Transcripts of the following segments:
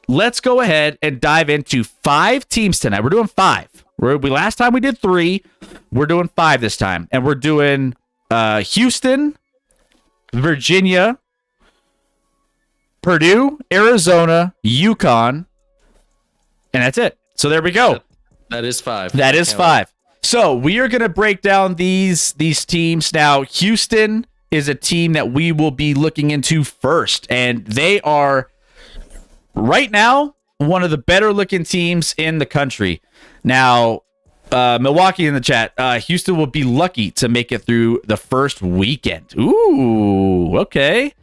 let's go ahead and dive into 5 teams tonight. We're doing 5. Last time we did 3. We're doing 5 this time. And we're doing Houston, Virginia, Purdue, Arizona, Uconn, and that's it. So there we go. That is 5. That is 5. So we are going to break down these teams. Now, Houston is a team that we will be looking into first, and they are right now one of the better looking teams in the country. Now, Milwaukee in the chat, Houston will be lucky to make it through the first weekend. Ooh, okay.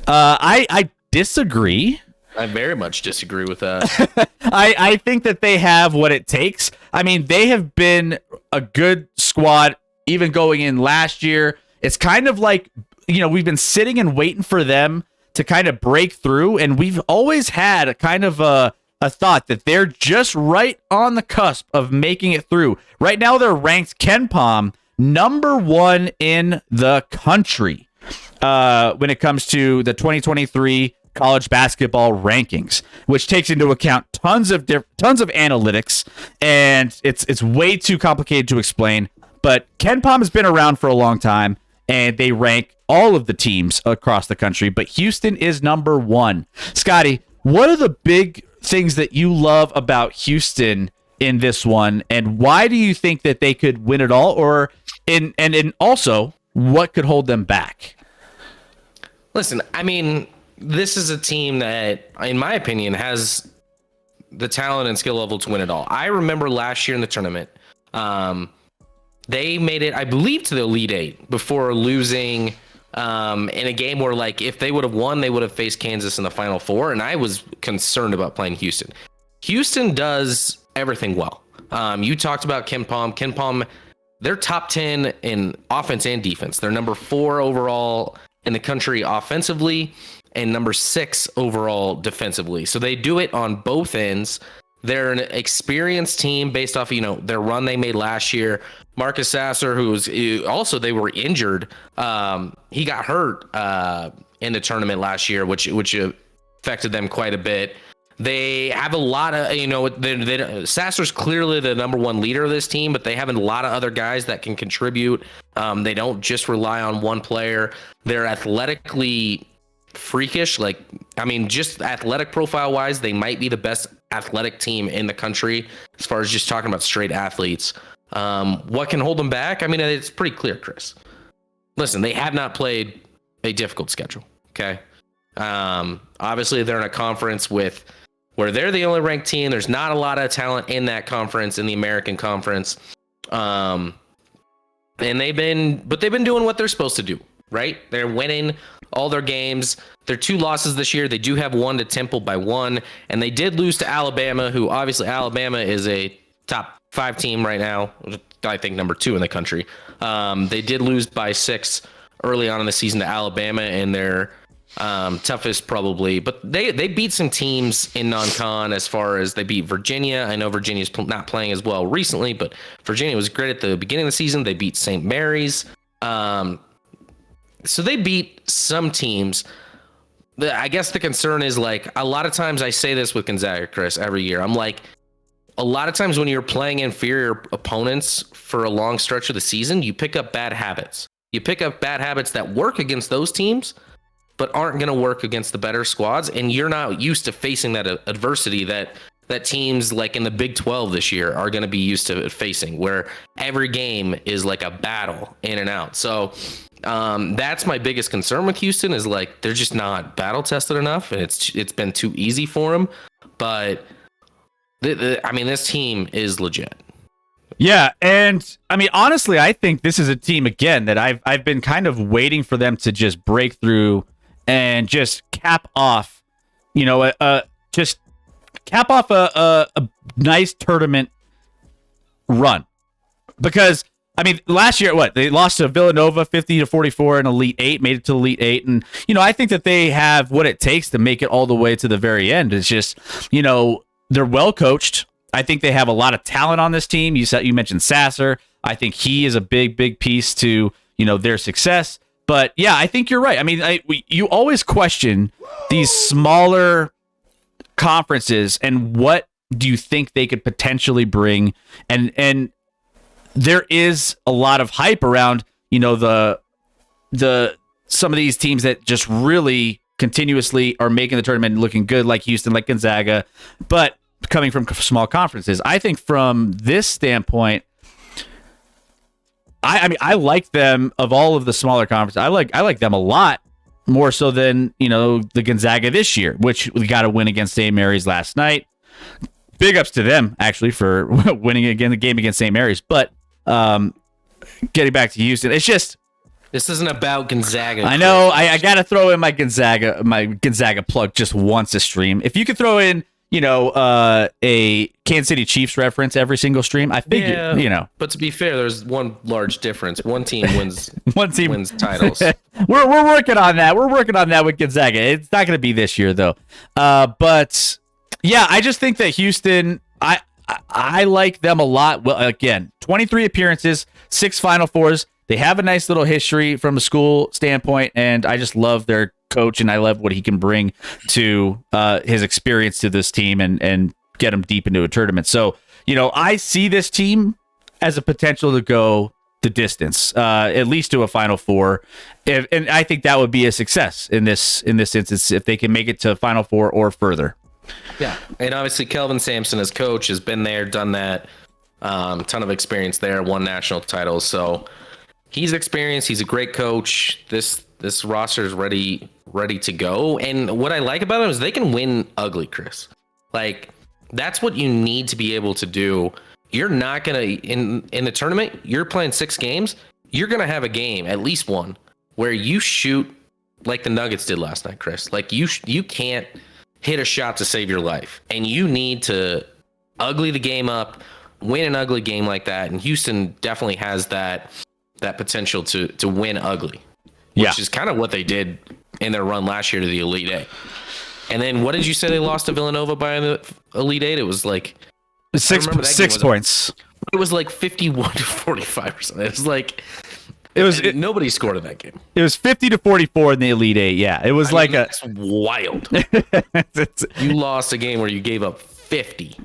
I disagree. I very much disagree with that. I think that they have what it takes. I mean, they have been a good squad even going in last year. It's kind of like, we've been sitting and waiting for them to kind of break through, and we've always had a kind of a thought that they're just right on the cusp of making it through. Right now, they're ranked KenPom number 1 in the country when it comes to the 2023 college basketball rankings, which takes into account tons of analytics, and it's way too complicated to explain. But KenPom has been around for a long time, and they rank all of the teams across the country. But Houston is number 1. Scotty, what are the big things that you love about Houston in this one, and why do you think that they could win it all? Or and also, what could hold them back? Listen, I mean, this is a team that, in my opinion, has the talent and skill level to win it all. I remember last year in the tournament, they made it, I believe, to the Elite Eight before losing in a game where, like, if they would have won, they would have faced Kansas in the Final Four, and I was concerned about playing Houston. Houston does everything well. You talked about KenPom. KenPom, they're top 10 in offense and defense. They're number 4 overall in the country offensively, and number 6 overall defensively. So they do it on both ends. They're an experienced team based off, their run they made last year. Marcus Sasser, also, they were injured. He got hurt in the tournament last year, which affected them quite a bit. They have a lot of, Sasser's clearly the number 1 leader of this team, but they have a lot of other guys that can contribute. They don't just rely on one player. They're athletically freakish. Just athletic profile wise, they might be the best athletic team in the country as far as just talking about straight athletes. What can hold them back? I mean, it's pretty clear, Chris. Listen, they have not played a difficult schedule. Okay. Obviously they're in a conference where they're the only ranked team. There's not a lot of talent in that conference, in the American Conference. And they've been doing what they're supposed to do, right? They're winning all their games. Their 2 losses this year, they do have one to Temple by 1, and they did lose to Alabama, who obviously Alabama is a top 5 team right now. I think number 2 in the country. They did lose by 6 early on in the season to Alabama, and their toughest probably, but they beat some teams in non-con. As far as they beat Virginia, I know Virginia's not playing as well recently, but Virginia was great at the beginning of the season. They beat St. Mary's, so they beat some teams. I guess the concern is, like, a lot of times I say this with Gonzaga, Chris, every year. I'm like, a lot of times when you're playing inferior opponents for a long stretch of the season, you pick up bad habits. You pick up bad habits that work against those teams, but aren't going to work against the better squads. And you're not used to facing that adversity that teams like in the Big 12 this year are going to be used to facing, where every game is like a battle in and out. So that's my biggest concern with Houston, is like, they're just not battle tested enough, and it's been too easy for them. But this team is legit. Yeah, and I mean, honestly, I think this is a team again that I've been kind of waiting for them to just break through and just cap off, just cap off a nice tournament run. Because I mean, last year, they lost to Villanova 50-44 in Elite Eight, made it to Elite Eight, and I think that they have what it takes to make it all the way to the very end. It's just, they're well coached. I think they have a lot of talent on this team. You mentioned Sasser. I think he is a big piece to their success. But yeah, I think you're right. I mean, you always question these smaller conferences, and what do you think they could potentially bring? And there is a lot of hype around, the some of these teams that just really continuously are making the tournament and looking good, like Houston, like Gonzaga, but coming from small conferences. I think from this standpoint, I mean, I like them of all of the smaller conferences. I like them a lot more so than, the Gonzaga this year, which we got to win against St. Mary's last night. Big ups to them, actually, for winning again the game against St. Mary's. But getting back to Houston, it's just, this isn't about Gonzaga. I know. I got to throw in my Gonzaga plug just once a stream. If you could throw in, a Kansas City Chiefs reference every single stream, I figure, But to be fair, there's one large difference. One team wins. Wins titles. We're working on that. We're working on that with Gonzaga. It's not going to be this year though. But yeah, I just think that Houston, I like them a lot. Well, again, 23 appearances, 6 Final Fours. They have a nice little history from a school standpoint, and I just love their coach, and I love what he can bring to his experience to this team and get them deep into a tournament. So, I see this team as a potential to go the distance, at least to a Final Four, and I think that would be a success in this instance if they can make it to Final Four or further. Yeah, and obviously Kelvin Sampson as coach has been there, done that, ton of experience there, won national titles, so he's experienced. He's a great coach. This roster is ready to go. And what I like about them is they can win ugly, Chris. Like, that's what you need to be able to do. You're not gonna in the tournament. You're playing 6 games. You're gonna have a game, at least one, where you shoot like the Nuggets did last night, Chris. Like you can't hit a shot to save your life, and you need to ugly the game up, win an ugly game like that. And Houston definitely has that potential to win ugly, which is kind of what they did in their run last year to the Elite Eight. And then what did you say they lost to Villanova by the Elite Eight? It was like 6 points. It was like 51 to 45 or something. It was like nobody scored in that game. It was 50 to 44 in the Elite Eight. Yeah, it was that's wild. You lost a game where you gave up 50.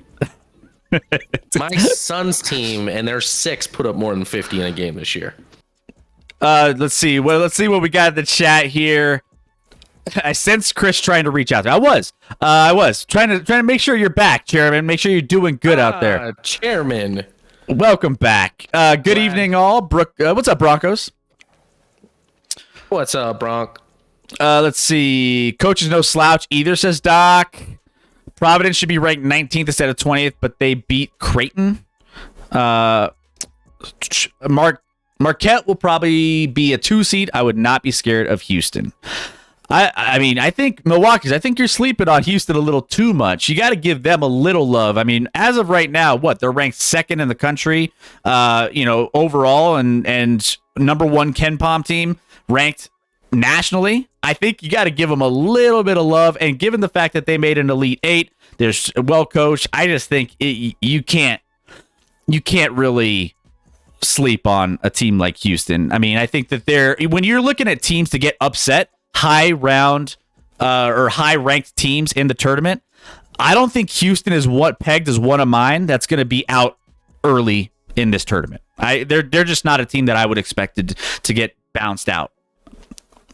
My son's team and their 6 put up more than 50 in a game this year. Let's see what we got in the chat here. I sense Chris trying to reach out there. I was trying to make sure you're back, Chairman. Make sure you're doing good out there. Chairman. Welcome back. Good evening, all. What's up, Broncos? What's up, Bronc? Let's see. Coach is no slouch either, says Doc. Providence should be ranked 19th instead of 20th, but they beat Creighton. Marquette will probably be a 2 seed. I would not be scared of Houston. I mean, I think Milwaukee's. I think you're sleeping on Houston a little too much. You got to give them a little love. I mean, as of right now, they're ranked 2nd in the country, overall, and number 1 KenPom team ranked nationally. I think you got to give them a little bit of love. And given the fact that they made an Elite Eight, they're well coached. I just think you can't really sleep on a team like Houston. I mean, I think that when you're looking at teams to get upset, high ranked teams in the tournament, I don't think Houston is pegged as one of mine that's going to be out early in this tournament. They're just not a team that I would expect to get bounced out.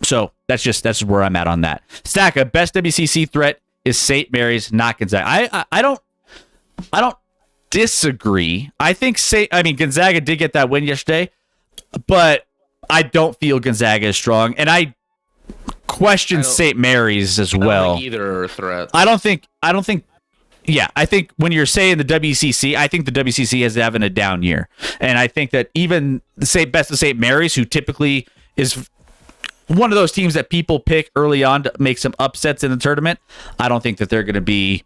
So that's where I'm at on that. Stacka, best WCC threat is St. Mary's, not Gonzaga. I don't disagree. I think Gonzaga did get that win yesterday, but I don't feel Gonzaga is strong, and I question St. Mary's as well. I don't think either are a threat. I don't think. Yeah, I think when you're saying the WCC, I think the WCC is having a down year, and I think that even the best of St. Mary's, who typically is one of those teams that people pick early on to make some upsets in the tournament, I don't think that they're going to be.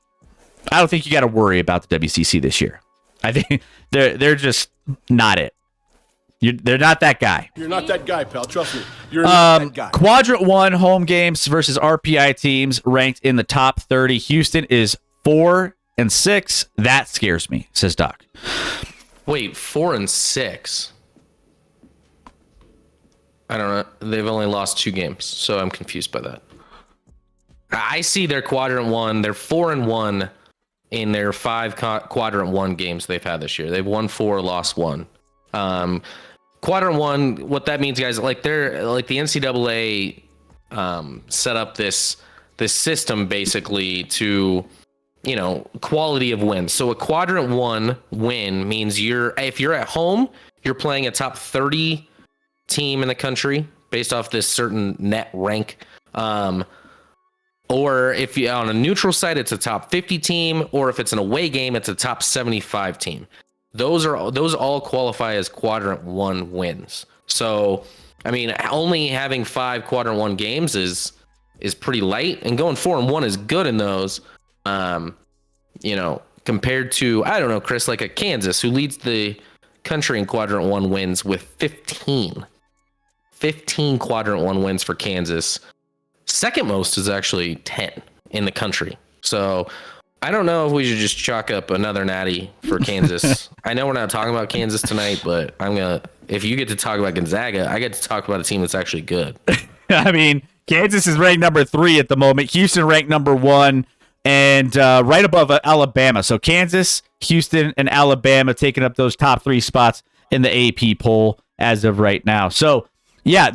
I don't think you got to worry about the WCC this year. I think they're just not it. They're not that guy. You're not that guy, pal. Trust me. You're not that guy. Quadrant 1 home games versus RPI teams ranked in the top 30. Houston is 4-6. That scares me, says Doc. Wait, 4-6? I don't know. They've only lost 2 games, so I'm confused by that. I see their quadrant one. They're 4-1 in their 5 quadrant one games they've had this year. They've won 4, lost 1. Quadrant one, what that means, guys, like the NCAA set up this system basically to, quality of wins. So a quadrant one win means if you're at home, you're playing a top 30 team in the country based off this certain net rank. Or if you're on a neutral site, it's a top 50 team, or if it's an away game, it's a top 75 team. Those all qualify as quadrant one wins. So, I mean, only having 5 quadrant one games is pretty light, and going 4-1 is good in those. Compared to, I don't know, Chris, like a Kansas who leads the country in quadrant one wins with 15 quadrant one wins for Kansas. Second most is actually 10 in the country. So I don't know if we should just chalk up another natty for Kansas. I know we're not talking about Kansas tonight, but if you get to talk about Gonzaga, I get to talk about a team that's actually good. I mean, Kansas is ranked number 3 at the moment. Houston ranked number 1 and right above Alabama. So Kansas, Houston, and Alabama taking up those top 3 spots in the AP poll as of right now. So yeah,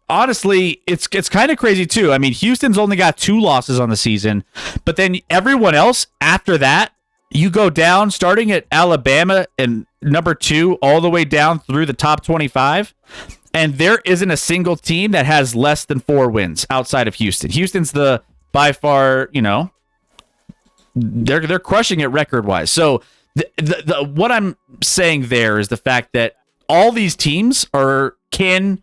honestly, it's kind of crazy too. I mean, Houston's only got 2 losses on the season, but then everyone else after that, you go down starting at Alabama and number 2 all the way down through the top 25, and there isn't a single team that has less than 4 wins outside of Houston. Houston's by far, they're crushing it record-wise. So what I'm saying there is the fact that all these teams can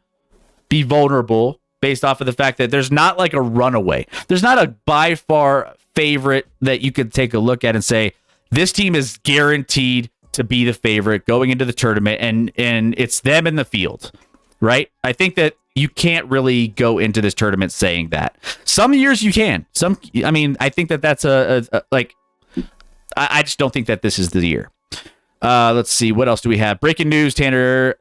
be vulnerable based off of the fact that there's not like a runaway. There's not a by far favorite that you could take a look at and say, this team is guaranteed to be the favorite going into the tournament, and it's them in the field, right? I think that you can't really go into this tournament saying that. Some years you can. I think that's I just don't think that this is the year. Let's see. What else do we have? Breaking news. Tanner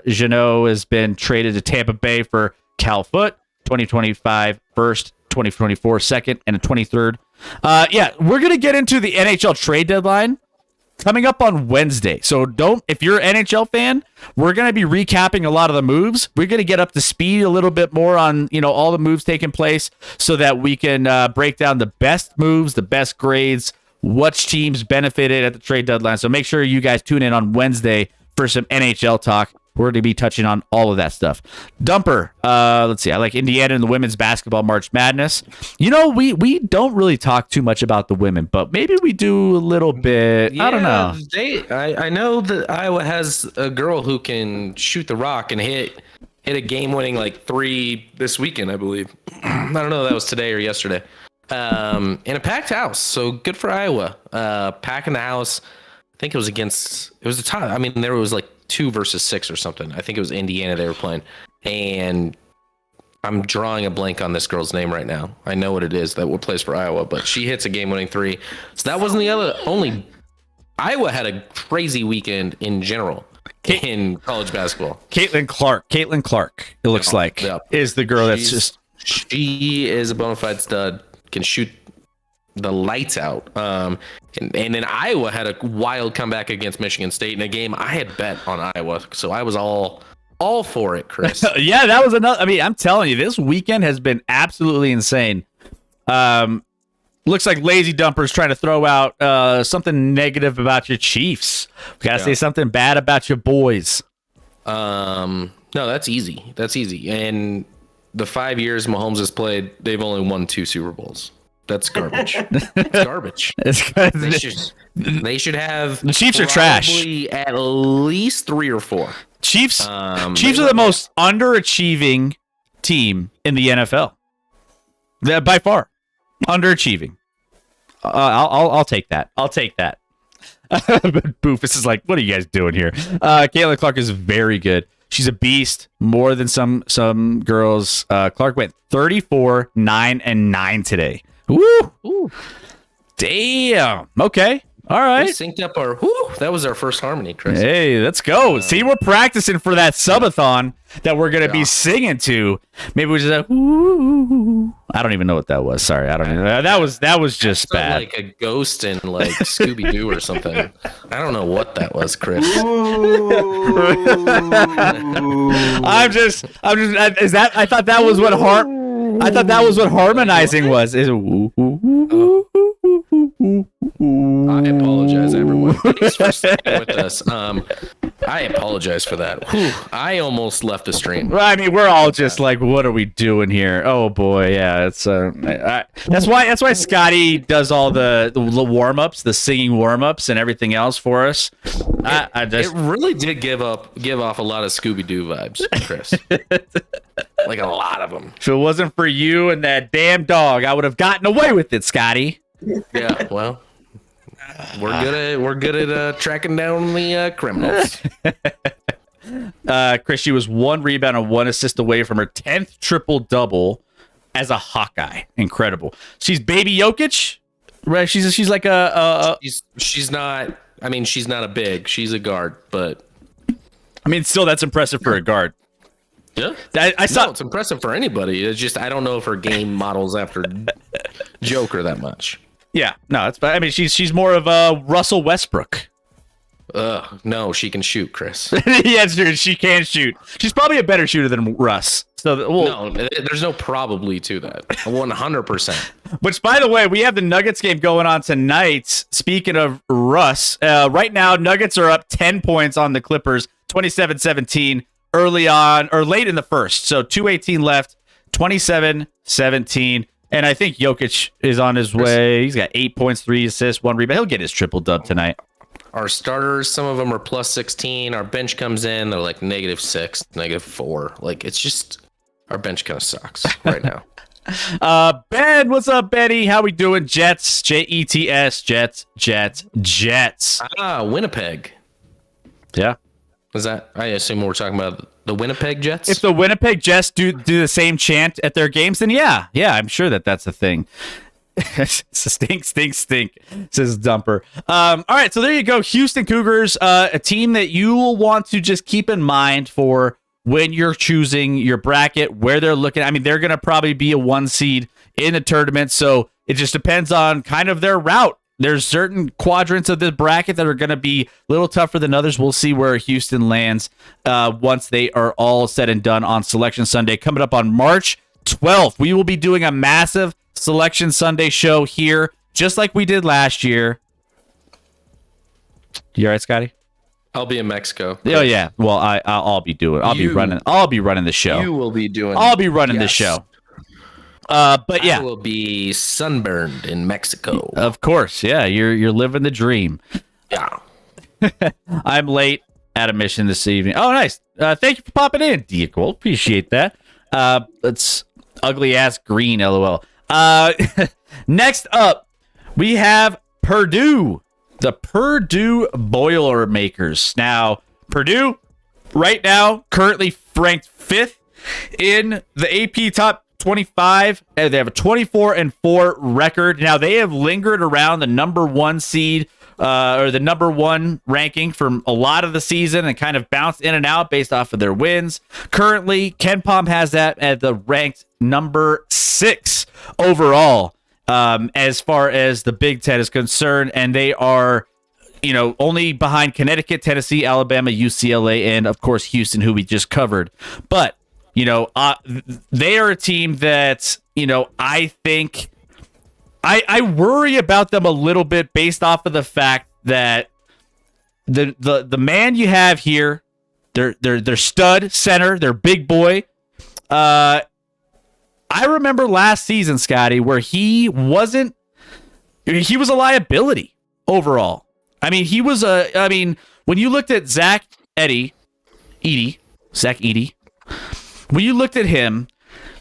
Jeannot has been traded to Tampa Bay for Cal Foot, 2025 first, 2024 second, and a 23rd. We're going to get into the NHL trade deadline coming up on Wednesday. So if you're an NHL fan, we're going to be recapping a lot of the moves. We're going to get up to speed a little bit more on, all the moves taking place so that we can break down the best moves, the best grades, which teams benefited at the trade deadline. So make sure you guys tune in on Wednesday for some NHL talk. We're going to be touching on all of that stuff. Dumper, let's see. I like Indiana and the women's basketball March Madness. We don't really talk too much about the women, but maybe we do a little bit. Yeah, I don't know. I know that Iowa has a girl who can shoot the rock and hit a game-winning 3 this weekend, I believe. I don't know if that was today or yesterday. In a packed house, so good for Iowa. Packing the house. I think it was the top. I mean, there was 2 versus 6 or something. I think it was Indiana they were playing, and I'm drawing a blank on this girl's name right now. I know what it is that plays for Iowa, but she hits a game-winning 3. So that wasn't the only. Iowa had a crazy weekend in general in college basketball. Caitlin Clark. It looks is the girl that's just. She is a bona fide stud. Can shoot the lights out. And then Iowa had a wild comeback against Michigan State in a game I had bet on Iowa, so I was all for it, Chris. Yeah, that was another. I mean, I'm telling you, this weekend has been absolutely insane. Looks like Lazy Dumper's trying to throw out something negative about your Chiefs. Gotta say something bad about your boys. No, that's easy. And the 5 years Mahomes has played, they've only won 2 Super Bowls. That's garbage. It's garbage. They should have. The Chiefs are trash. At least 3 or 4. Chiefs are the most underachieving team in the NFL. By far, underachieving. I'll take that. But Boofus is like, what are you guys doing here? Caitlin Clark is very good. She's a beast, more than some girls. Clark went 34, 9, and 9 today. Woo! Ooh. Damn. Okay. All We right. synced up our. That was our first harmony, Chris. Hey, let's go. See, we're practicing for that subathon that we're going to be singing to. Maybe we just ooh. I don't even know what that was. Sorry, I don't even know. That was just bad. Like a ghost in like Scooby Doo or something. I don't know what that was, Chris. I'm just. Is that? I thought that was what harmonizing was. Is I apologize, everyone. Thanks for sticking with us. I apologize for that. Whew, I almost left the stream. Well, I mean, we're all just like, what are we doing here? Oh boy, yeah. It's that's why Scotty does all the warm ups, the singing warm ups, and everything else for us. It really did give off a lot of Scooby Doo vibes, Chris. Like a lot of them. If it wasn't for you and that damn dog, I would have gotten away with it, Scotty. Yeah, well, we're good at tracking down the criminals. Chris, she was 1 rebound and 1 assist away from her 10th triple double as a Hawkeye. Incredible. She's baby Jokic, right? She's like she's not. I mean, she's not a big. She's a guard, but I mean, still that's impressive for a guard. Yeah, I saw. No, it's impressive for anybody. It's just I don't know if her game models after Joker that much. Yeah, no, it's. I mean, she's more of a Russell Westbrook. No, she can shoot, Chris. Yeah, she can shoot. She's probably a better shooter than Russ. So no, there's no probably to that. 100%. Which, by the way, we have the Nuggets game going on tonight. Speaking of Russ, right now Nuggets are up 10 points on the Clippers, 27-17. Early on or late in the first. So 2:18 left, 27-17. And I think Jokic is on his way. He's got 8 points, 3 assists, 1 rebound. He'll get his triple dub tonight. Our starters, some of them are plus 16. Our bench comes in, they're like -6, -4. Like it's just our bench kind of sucks right now. Ben, what's up, Benny? How we doing? Jets, Jets, Jets. Winnipeg. Yeah. Is that? I assume we're talking about the Winnipeg Jets. If the Winnipeg Jets do the same chant at their games, then yeah, I'm sure that's a thing. Stink, says Dumper. All right, so there you go. Houston Cougars, a team that you will want to just keep in mind for when you're choosing your bracket, where they're looking. I mean, they're going to probably be a 1 seed in the tournament, so it just depends on kind of their route. There's certain quadrants of the bracket that are going to be a little tougher than others. We'll see where Houston lands once they are all said and done on Selection Sunday. Coming up on March 12th, we will be doing a massive Selection Sunday show here, just like we did last year. You all right, Scotty? I'll be in Mexico. Oh yeah. Well, I'll be running the show. You will be doing. I'll be running the show. But yeah, I will be sunburned in Mexico. Of course, yeah. You're living the dream. Yeah. I'm late at a mission this evening. Oh, nice. Thank you for popping in, Deacle. Appreciate that. It's ugly ass green, lol. Next up, we have Purdue, the Purdue Boilermakers. Now, Purdue, right now, currently ranked 5th in the AP Top 25. They have a 24-4 record. Now they have lingered around the number 1 seed or the number 1 ranking for a lot of the season and kind of bounced in and out based off of their wins. Currently, KenPom has that at the ranked number 6 overall as far as the Big Ten is concerned, and they are only behind Connecticut, Tennessee, Alabama, UCLA, and of course Houston, who we just covered. But they are a team that, I think I worry about them a little bit based off of the fact that the man you have here, their stud center, their big boy. I remember last season, Scotty, where he was a liability overall. I mean, when you looked at Zach Edey, when you looked at him,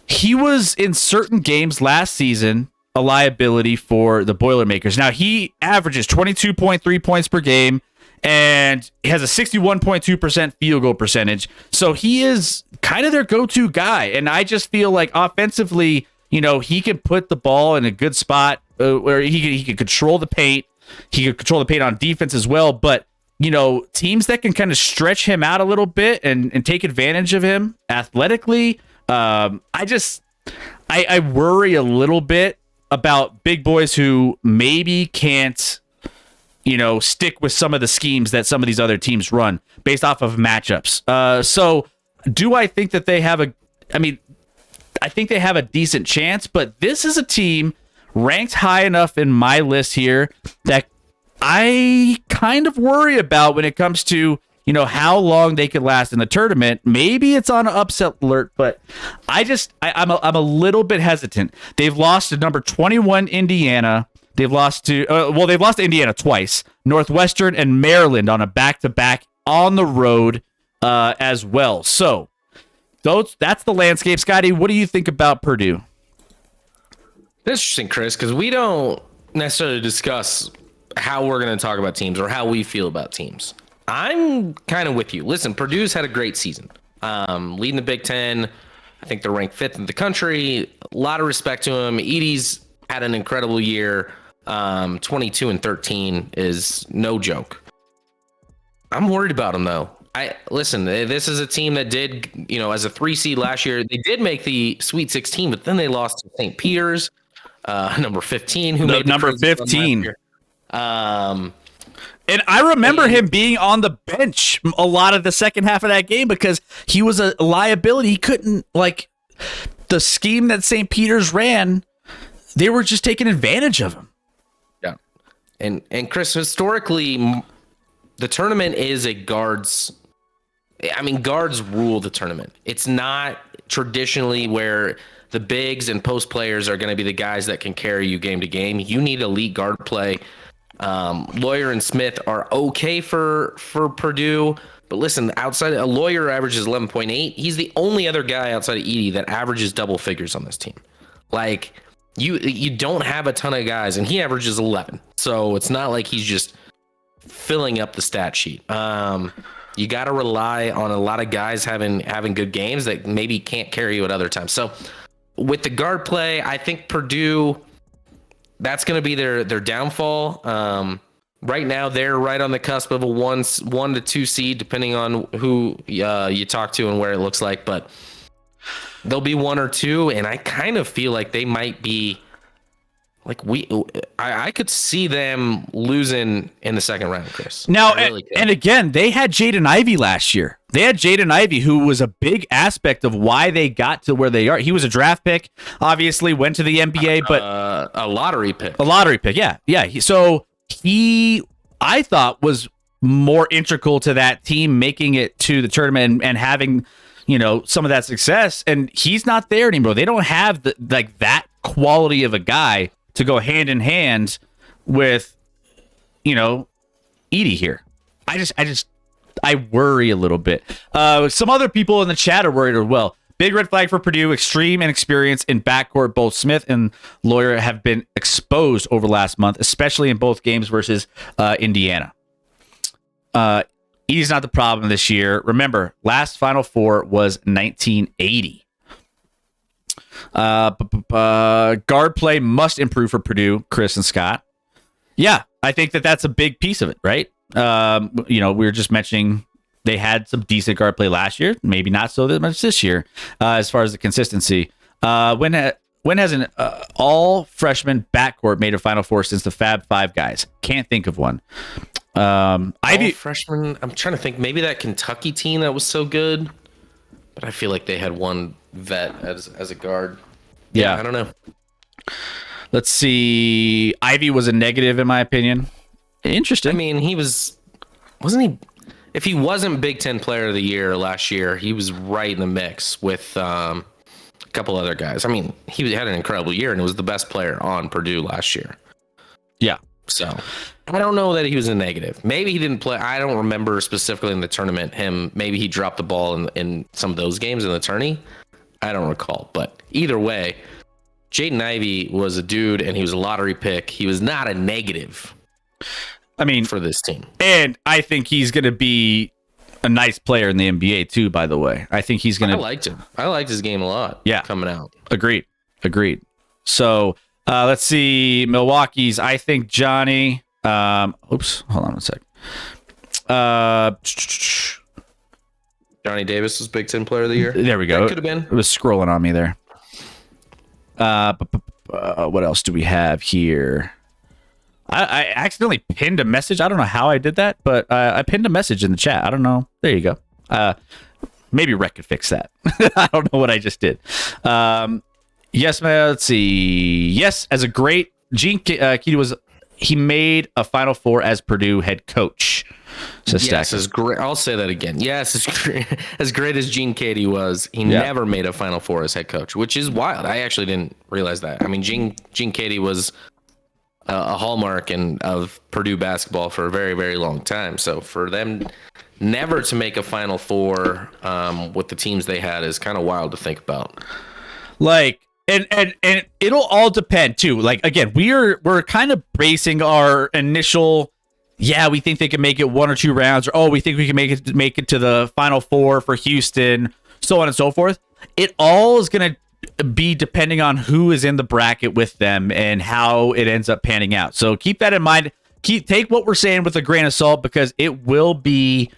he was in certain games last season a liability for the Boilermakers. Now, he averages 22.3 points per game and has a 61.2% field goal percentage. So he is kind of their go-to guy. And I just feel like offensively, he can put the ball in a good spot where he could control the paint. He could control the paint on defense as well. But, teams that can kind of stretch him out a little bit and take advantage of him athletically, I worry a little bit about big boys who maybe can't, stick with some of the schemes that some of these other teams run based off of matchups. So do I think that they have I think they have a decent chance, but this is a team ranked high enough in my list here that I kind of worry about when it comes to, how long they could last in the tournament. Maybe it's on an upset alert, but I'm a little bit hesitant. They've lost to number 21 Indiana. They've lost to they've lost to Indiana twice, Northwestern and Maryland on a back-to-back on the road as well. So that's the landscape. Scotty, what do you think about Purdue? Interesting, Chris, because we don't necessarily discuss how we're going to talk about teams or how we feel about teams. I'm kind of with you. Listen, Purdue's had a great season, leading the Big Ten. I think they're ranked 5th in the country. A lot of respect to him. Edey's had an incredible year. 22-13 is no joke. I'm worried about him though. Listen, this is a team that did, as a 3 seed last year, they did make the Sweet 16, but then they lost to St. Peter's, number 15, who made number 15. And I remember him being on the bench a lot of the second half of that game because he was a liability. He couldn't, the scheme that St. Peter's ran, they were just taking advantage of him. Yeah. And Chris, historically, the tournament is a guards rule the tournament. It's not traditionally where the bigs and post players are going to be the guys that can carry you game to game. You need elite guard play. Lawyer and Smith are okay for Purdue, but listen, outside a Lawyer averages 11.8. He's the only other guy outside of Edey that averages double figures on this team. You don't have a ton of guys, and he averages 11. So it's not like he's just filling up the stat sheet. You got to rely on a lot of guys having good games that maybe can't carry you at other times. So with the guard play, I think Purdue, that's going to be their downfall. Right now, they're right on the cusp of a 1 to 2 seed, depending on who you talk to and where it looks like. But they'll be 1 or 2, and I kind of feel like they might be I could see them losing in the second round, Chris. Now, and again, they had Jaden Ivey last year. They had Jaden Ivey, who was a big aspect of why they got to where they are. He was a draft pick, obviously, went to the NBA, but a lottery pick. A lottery pick, yeah. So he, I thought, was more integral to that team making it to the tournament and having, some of that success. And he's not there anymore. They don't have that quality of a guy to go hand in hand with, Edey here. I worry a little bit. Some other people in the chat are worried as well. Big red flag for Purdue. Extreme inexperience in backcourt. Both Smith and Lawyer have been exposed over last month, especially in both games versus Indiana. Edey's not the problem this year. Remember, last Final Four was 1980. Guard play must improve for Purdue, Chris and Scott. Yeah, I think that's a big piece of it, right? We were just mentioning they had some decent guard play last year, maybe not so much this year, as far as the consistency. When has an all freshman backcourt made a Final Four since the Fab Five guys? Can't think of one. Ivy freshman. I'm trying to think. Maybe that Kentucky team that was so good, but I feel like they had one vet as a guard. Yeah, I don't know. Let's see. Ivy was a negative in my opinion. Interesting. I mean, wasn't he? If he wasn't Big Ten Player of the Year last year, he was right in the mix with a couple other guys. I mean, he had an incredible year and was the best player on Purdue last year. Yeah. So I don't know that he was a negative. Maybe he didn't play. I don't remember specifically in the tournament maybe he dropped the ball in some of those games in the tourney. I don't recall. But either way, Jaden Ivey was a dude and he was a lottery pick. He was not a negative. I mean, for this team. And I think he's going to be a nice player in the NBA too, by the way. I think he's going to... I liked him. I liked his game a lot. Yeah. Coming out. Agreed. So Let's see. Milwaukee's, I think Johnny. Oops. Hold on one sec. Johnny Davis was Big Ten Player of the Year. There we go. That could have been. It was scrolling on me there. What else do we have here? I accidentally pinned a message. I don't know how I did that, but I pinned a message in the chat. I don't know. There you go. Maybe Rec could fix that. I don't know what I just did. Yes, man. Let's see. Yes, as a great Gene Keady he made a Final Four as Purdue head coach. Yes, as great. I'll say that again. Yes, as great as Gene Keady was, he never made a Final Four as head coach, which is wild. I actually didn't realize that. I mean, Gene Keady was a hallmark of Purdue basketball for a very, very long time. So for them never to make a Final Four with the teams they had is kind of wild to think about. Like, and it'll all depend too. Like, again, we're kind of basing our initial, we think they can make it 1 or 2 rounds, or we think we can make it to the Final Four for Houston, so on and so forth. It all is going to be depending on who is in the bracket with them and how it ends up panning out. So keep that in mind. Take what we're saying with a grain of salt, because it will be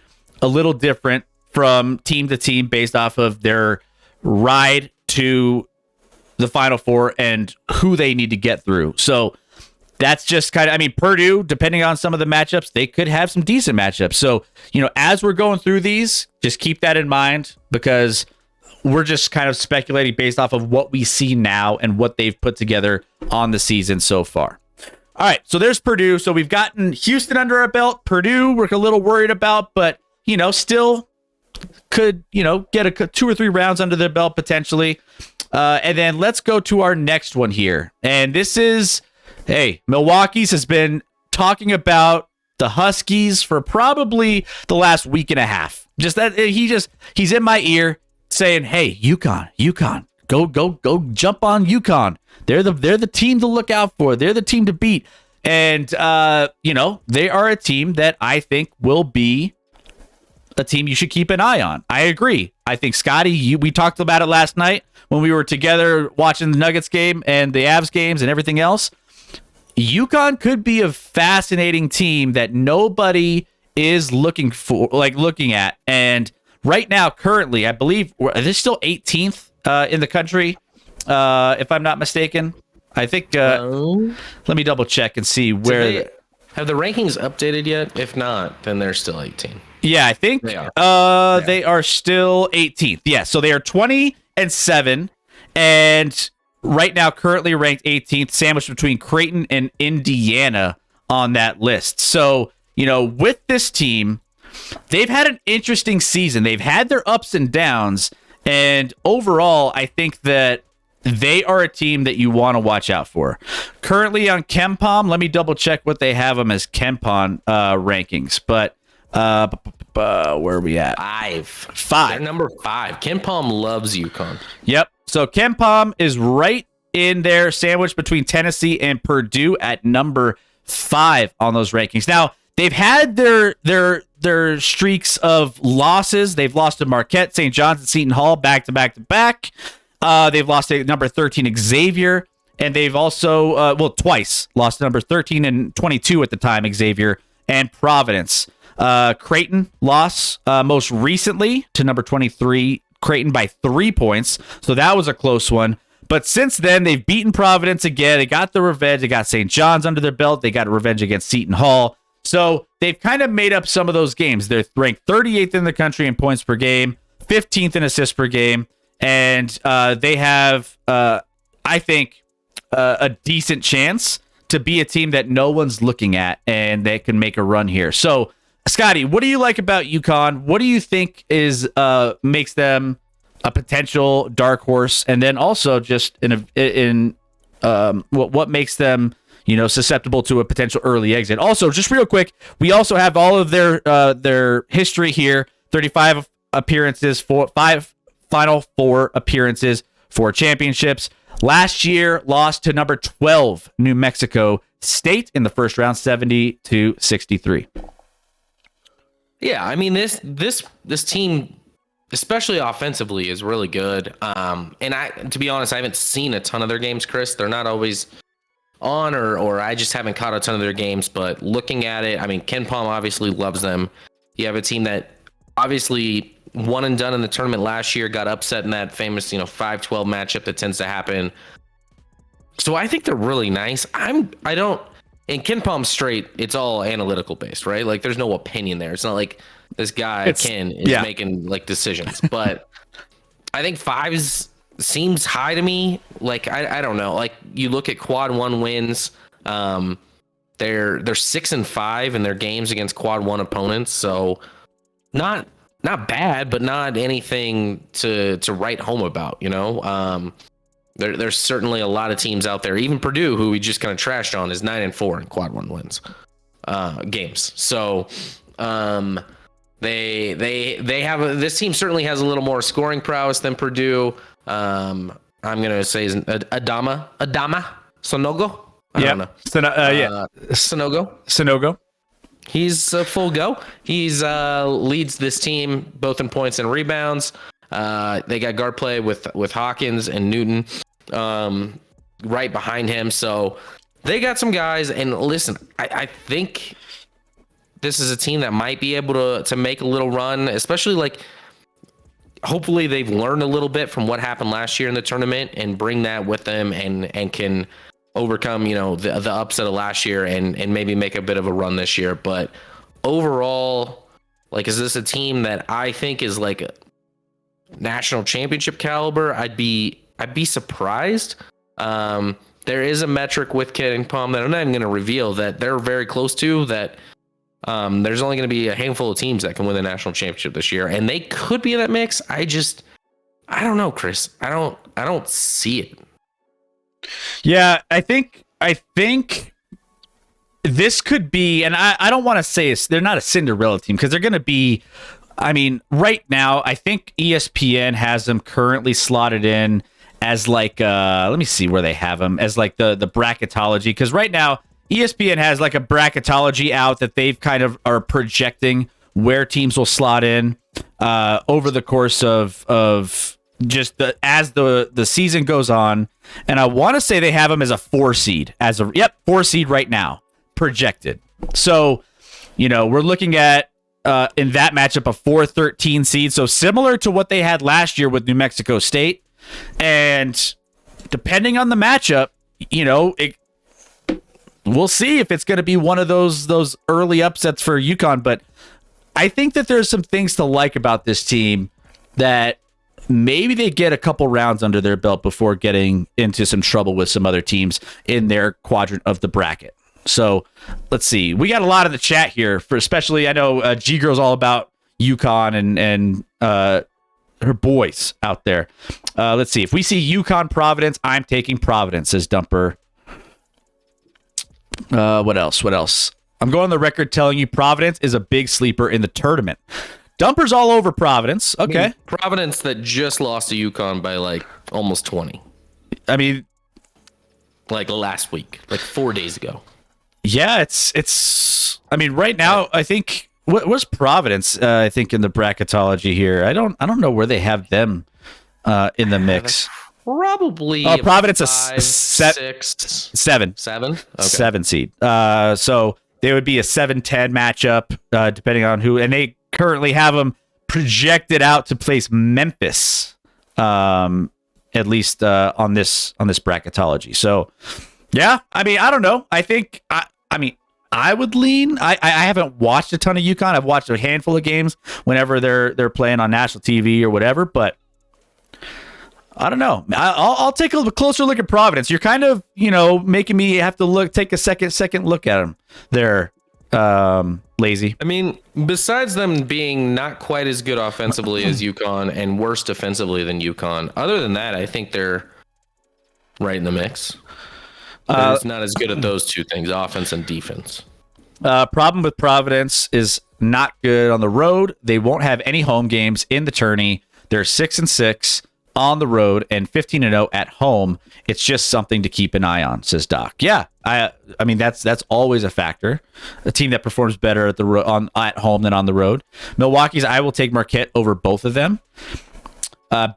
a little different from team to team based off of their ride to the Final Four and who they need to get through. So that's just kind of, I mean, Purdue, depending on some of the matchups, they could have some decent matchups. So, as we're going through these, just keep that in mind, because we're just kind of speculating based off of what we see now and what they've put together on the season so far. All right, so there's Purdue. So we've gotten Houston under our belt. Purdue, we're a little worried about, but, still could, get 2 or 3 rounds under their belt potentially. And then let's go to our next one here. And this is, Milwaukee's has been talking about the Huskies for probably the last week and a half. Just that he's in my ear saying, "Hey, Uconn, go jump on Uconn. They're the team to look out for. They're the team to beat." And they are a team that I think will be a team you should keep an eye on. I agree. I think, Scotty, we talked about it last night when we were together watching the Nuggets game and the Avs games and everything else. Uconn could be a fascinating team that nobody is looking at. And right now, currently, I believe they're still 18th in the country, if I'm not mistaken. I think. Let me double check and see where. Have the rankings updated yet? If not, then they're still 18. Yeah, I think they are. They are still 18th. Yeah, so they are 20-7, and right now currently ranked 18th, sandwiched between Creighton and Indiana on that list. So, with this team, they've had an interesting season. They've had their ups and downs, and overall, I think that they are a team that you want to watch out for. Currently on KenPom, let me double check what they have them as KenPom rankings. But where are we at? 5. They're number 5. KenPom loves UConn. Yep. So KenPom is right in there, sandwiched between Tennessee and Purdue at number 5 on those rankings. Now, they've had their streaks of losses. They've lost to Marquette, St. John's, and Seton Hall back to back. They've lost to number 13 Xavier, and they've also twice lost to number 13 and 22 at the time, Xavier and Providence. Creighton lost most recently to number 23 Creighton by 3 points, so that was a close one. But since then, they've beaten Providence again. They got the revenge. They got St. John's under their belt. They got a revenge against Seton Hall. So they've kind of made up some of those games. They're ranked 38th in the country in points per game, 15th in assists per game. And they have, I think, a decent chance to be a team that no one's looking at, and they can make a run here. So, Scotty, what do you like about UConn? What do you think is makes them a potential dark horse? And then also just what makes them susceptible to a potential early exit? Also, just real quick, we also have all of their history here: 35 appearances, 5 Final Four appearances, 4 championships. Last year, lost to number 12 New Mexico State in the first round, 70-63. Yeah, I mean this team, especially offensively, is really good. And to be honest, I haven't seen a ton of their games, Chris. They're not always on, or I just haven't caught a ton of their games. But looking at it, I mean, Ken Palm obviously loves them. You have a team that obviously one and done in the tournament last year, got upset in that famous 5-12 matchup that tends to happen. So I think they're really nice. In Ken Palm straight, it's all analytical based, right? Like there's no opinion there. It's not like this guy Ken is making like decisions. But I think 5 seems high to me. Like I don't know. Like you look at quad 1 wins, they're 6-5 in their games against quad 1 opponents. So not bad, but not anything to write home about. There's certainly a lot of teams out there. Even Purdue, who we just kind of trashed on, is 9-4 in quad 1 wins games. So they have this team certainly has a little more scoring prowess than Purdue. I'm gonna say is Adama Sonogo. I don't know. Sonogo. He's a full go. He's leads this team both in points and rebounds. They got guard play with Hawkins and Newton right behind him. So they got some guys. And listen, I think this is a team that might be able to make a little run, especially like hopefully they've learned a little bit from what happened last year in the tournament and bring that with them and can overcome, the upset of last year and maybe make a bit of a run this year. But overall, like, is this a team that I think is like a national championship caliber? I'd be surprised. There is a metric with Ken Palm that I'm not even going to reveal that they're very close to that. There's only going to be a handful of teams that can win the national championship this year, and they could be in that mix. I don't know, Chris. I don't see it. Yeah, I think this could be, and I don't want to say they're not a Cinderella team because they're going to be. I mean, right now, I think ESPN has them currently slotted in as like, let me see where they have them as like the bracketology. Because right now, ESPN has like a bracketology out that they've kind of are projecting where teams will slot in over the course of just as the season goes on. And I want to say they have them as a 4 seed, 4 seed right now projected. So, we're looking at in that matchup a 4-13 seed. So similar to what they had last year with New Mexico State. And depending on the matchup, we'll see if it's going to be one of those early upsets for UConn. But I think that there's some things to like about this team that maybe they get a couple rounds under their belt before getting into some trouble with some other teams in their quadrant of the bracket. So let's see. We got a lot in the chat here for especially, I know G Girl's all about UConn and her boys out there. Let's see. If we see UConn Providence, I'm taking Providence, says Dumper. What else? I'm going on the record telling you Providence is a big sleeper in the tournament. Dumper's all over Providence. Okay. I mean, Providence that just lost to UConn by like almost 20. I mean, like last week, like 4 days ago. Yeah, it's. I mean, right now, I think where's Providence? I think in the bracketology here, I don't know where they have them in the mix. Probably. Oh, Providence is 7. 7. Okay. 7 seed. So they would be a 7-10 matchup, depending on who, and they currently have them projected out to place Memphis, at least on this bracketology. So, yeah, I mean, I don't know. I think I would lean. I haven't watched a ton of UConn. I've watched a handful of games whenever they're playing on national TV or whatever, but I don't know. I'll take a closer look at Providence. You're kind of, making me have to take a second look at them. They're lazy. I mean, besides them being not quite as good offensively as UConn and worse defensively than UConn, other than that, I think they're right in the mix. It's not as good at those two things, offense and defense. Problem with Providence is not good on the road. They won't have any home games in the tourney. They're 6-6 on the road and 15-0 at home. It's just something to keep an eye on, says Doc. Yeah, I mean that's always a factor. A team that performs better at home than on the road. Milwaukee's, I will take Marquette over both of them.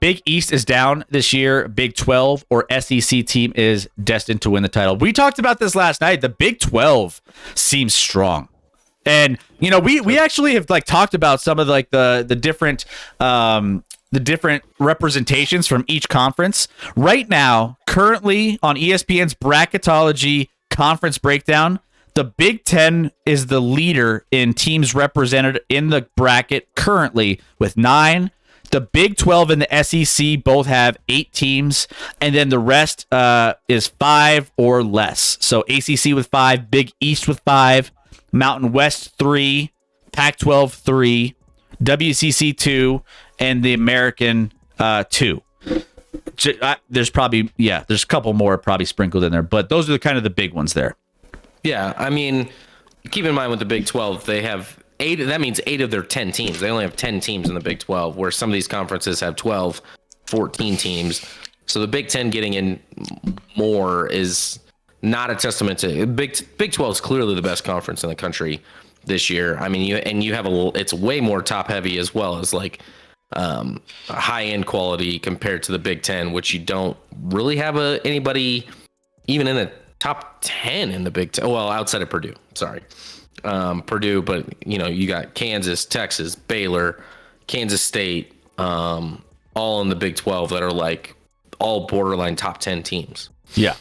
Big East is down this year. Big 12 or SEC team is destined to win the title. We talked about this last night. The Big 12 seems strong. And, we actually have talked about some of the different representations from each conference. Right now, currently on ESPN's Bracketology conference breakdown, the Big Ten is the leader in teams represented in the bracket currently with 9. The Big 12 and the SEC both have 8 teams, and then the rest is 5 or less. So ACC with 5, Big East with 5, Mountain West 3, Pac-12 3, WCC 2, and the American 2. There's a couple more probably sprinkled in there, but those are kind of the big ones there. Yeah, I mean, keep in mind with the Big 12, they have 8. That means 8 of their 10 teams. They only have 10 teams in the Big 12, where some of these conferences have 12, 14 teams. So the Big 10 getting in more is not a testament to Big 12 is clearly the best conference in the country this year. I mean, you have it's way more top heavy as well as high end quality compared to the Big 10, which you don't really have anybody even in the top 10 in the Big 10. Well, outside of Purdue, sorry. Purdue, but you got Kansas, Texas, Baylor, Kansas State, all in the Big 12 that are all borderline top 10 teams. Yeah.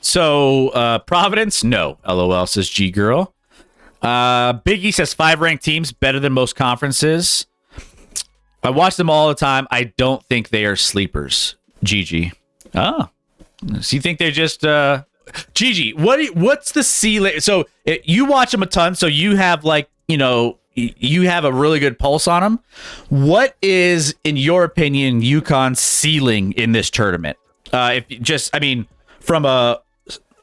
So Providence, no. LOL, says G Girl. Big East has 5 ranked teams, better than most conferences. I watch them all the time. I don't think they are sleepers. GG. Oh, so you think they're just GG? What's the ceiling? So you watch them a ton, so you have you have a really good pulse on them. What is, in your opinion, UConn's ceiling in this tournament? From a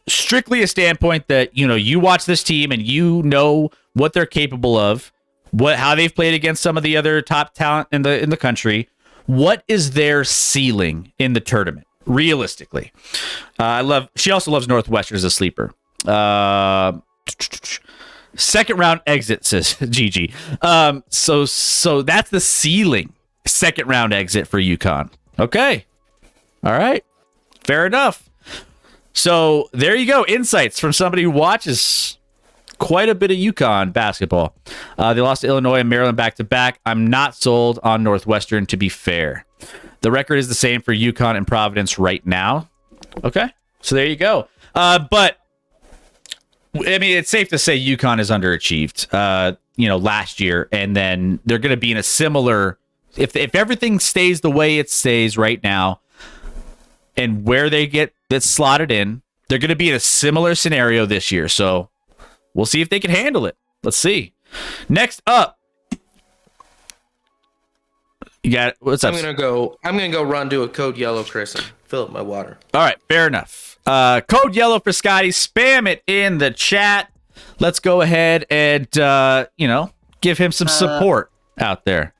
strictly a standpoint that you watch this team and you know what they're capable of, how they've played against some of the other top talent in the country. What is their ceiling in the tournament, realistically? She also loves Northwestern as a sleeper. Second round exit, says GG. So that's the ceiling. Second round exit for UConn. Okay. All right. Fair enough. So there you go. Insights from somebody who watches quite a bit of UConn basketball. They lost to Illinois and Maryland back-to-back. I'm not sold on Northwestern, to be fair. The record is the same for UConn and Providence right now. Okay, so there you go. But, I mean, it's safe to say UConn is underachieved, last year. And then they're going to be in a similar... If everything stays the way it stays right now and where they get that's slotted in, they're going to be in a similar scenario this year. So we'll see if they can handle it. Let's see. Next up, you got what's up? I'm gonna go run to a code yellow, Chris, and fill up my water. All right, fair enough. Code yellow for Scotty. Spam it in the chat. Let's go ahead and give him some support out there.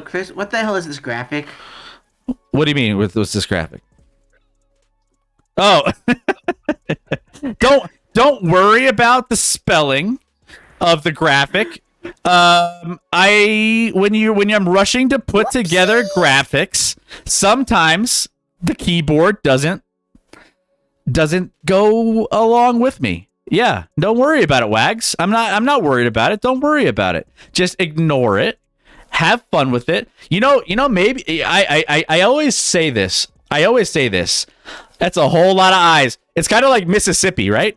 Chris, what the hell is this graphic? What do you mean? What's this graphic? Oh, don't worry about the spelling of the graphic. When I'm rushing to put together graphics, sometimes the keyboard doesn't go along with me. Yeah, don't worry about it, Wags. I'm not worried about it. Don't worry about it. Just ignore it. Have fun with it. Maybe I always say this. That's a whole lot of I's. It's kind of like Mississippi, right?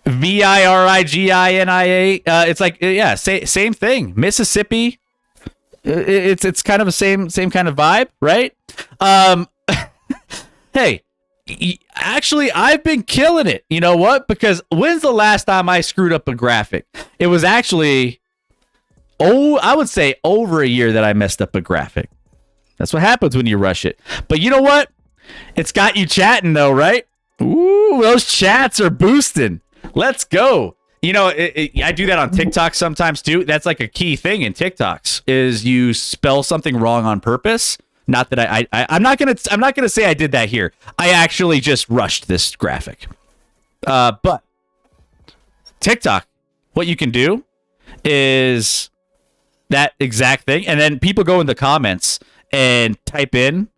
VIRIGINIA. It's like, yeah, same thing. Mississippi. It's kind of the same kind of vibe, right? Hey, actually, I've been killing it. You know what? Because when's the last time I screwed up a graphic? It was actually, I would say over a year that I messed up a graphic. That's what happens when you rush it. But you know what? It's got you chatting though, right? Ooh, those chats are boosting. Let's go. I do that on TikTok sometimes too. That's like a key thing in TikToks is you spell something wrong on purpose. Not that I'm not gonna say I did that here. I actually just rushed this graphic. But TikTok, what you can do is that exact thing, and then people go in the comments and type in,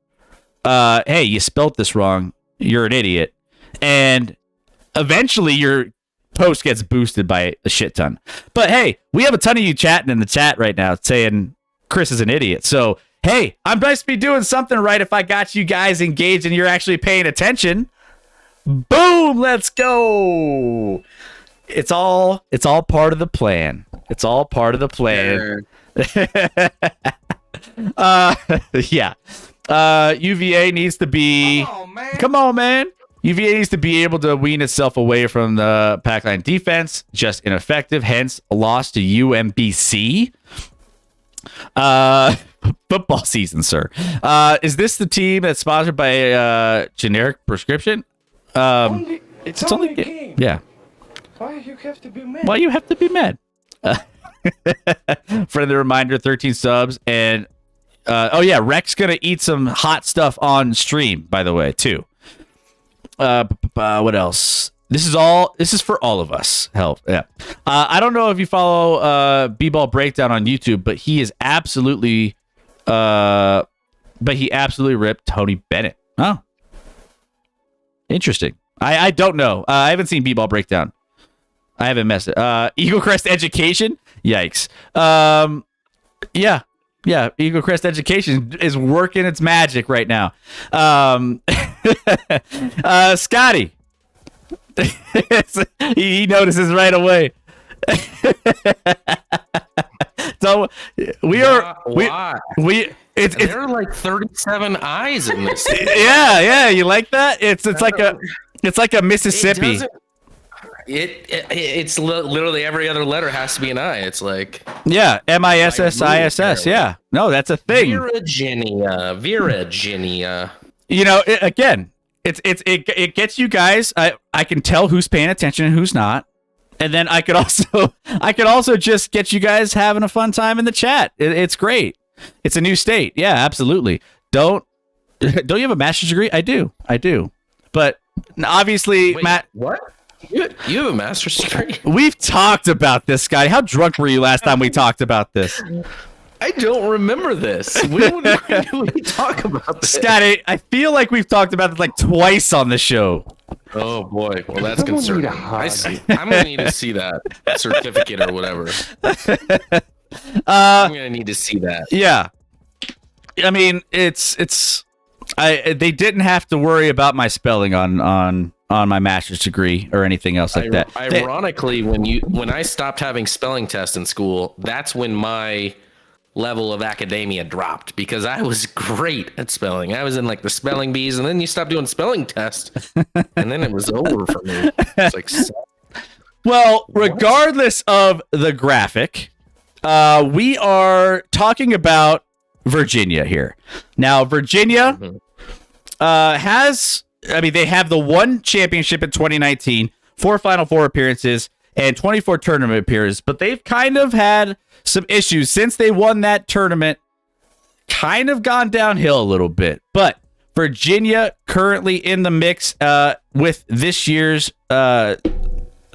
"Hey, you spelt this wrong. You're an idiot," and eventually your post gets boosted by a shit ton. But hey, we have a ton of you chatting in the chat right now saying Chris is an idiot. So hey, I'm supposed to be doing something right if I got you guys engaged and you're actually paying attention. Boom, let's go. It's all part of the plan. It's all part of the plan. Yeah. UVA needs to be Come on, man. UVA needs to be able to wean itself away from the Pac-9 defense. Just ineffective, hence a loss to UMBC. Football season, sir. Is this the team that's sponsored by a generic prescription? It's only a game. Yeah. Why you have to be mad? Why you have to be mad? Friendly reminder, 13 subs. And, oh yeah, Rex going to eat some hot stuff on stream, by the way, too. What else? This is for all of us. Help. Yeah. I don't know if you follow B-Ball Breakdown on YouTube, but he absolutely ripped Tony Bennett. Oh. Interesting. I don't know. I haven't seen B-Ball Breakdown. I haven't messed it. Eagle Crest Education? Yikes. Yeah. Eagle Crest Education is working its magic right now. Scotty. he notices right away. So there are like 37 eyes in this. Yeah. You like that? It's like a Mississippi. It's literally every other letter has to be an I. It's like MISSISS. Yeah, no, that's a thing. Virginia. You know, it gets you guys. I can tell who's paying attention and who's not, and then I could also just get you guys having a fun time in the chat. It's great. It's a new state. Yeah, absolutely. Don't you have a master's degree? I do. But obviously, wait, Matt. What? You have a master's degree? We've talked about this, guy. How drunk were you last time we talked about this? I don't remember this. When did we talk about this? Scotty, I feel like we've talked about this like twice on the show. Oh boy, well that's concerning. I see. I'm gonna need to see that certificate or whatever. I'm gonna need to see that. Yeah, I mean they didn't have to worry about my spelling on my master's degree or anything else like that. Ironically, when I stopped having spelling tests in school, that's when my level of academia dropped, because I was great at spelling. I was in like the spelling bees, and then you stop doing spelling tests, and then it was over for me. It's like, well, regardless of the graphic, we are talking about Virginia here. Now, Virginia they have the one championship in 2019, 4 Final Four appearances, and 24 tournament appearances, but they've kind of had some issues since they won that tournament, kind of gone downhill a little bit. But Virginia currently in the mix with this year's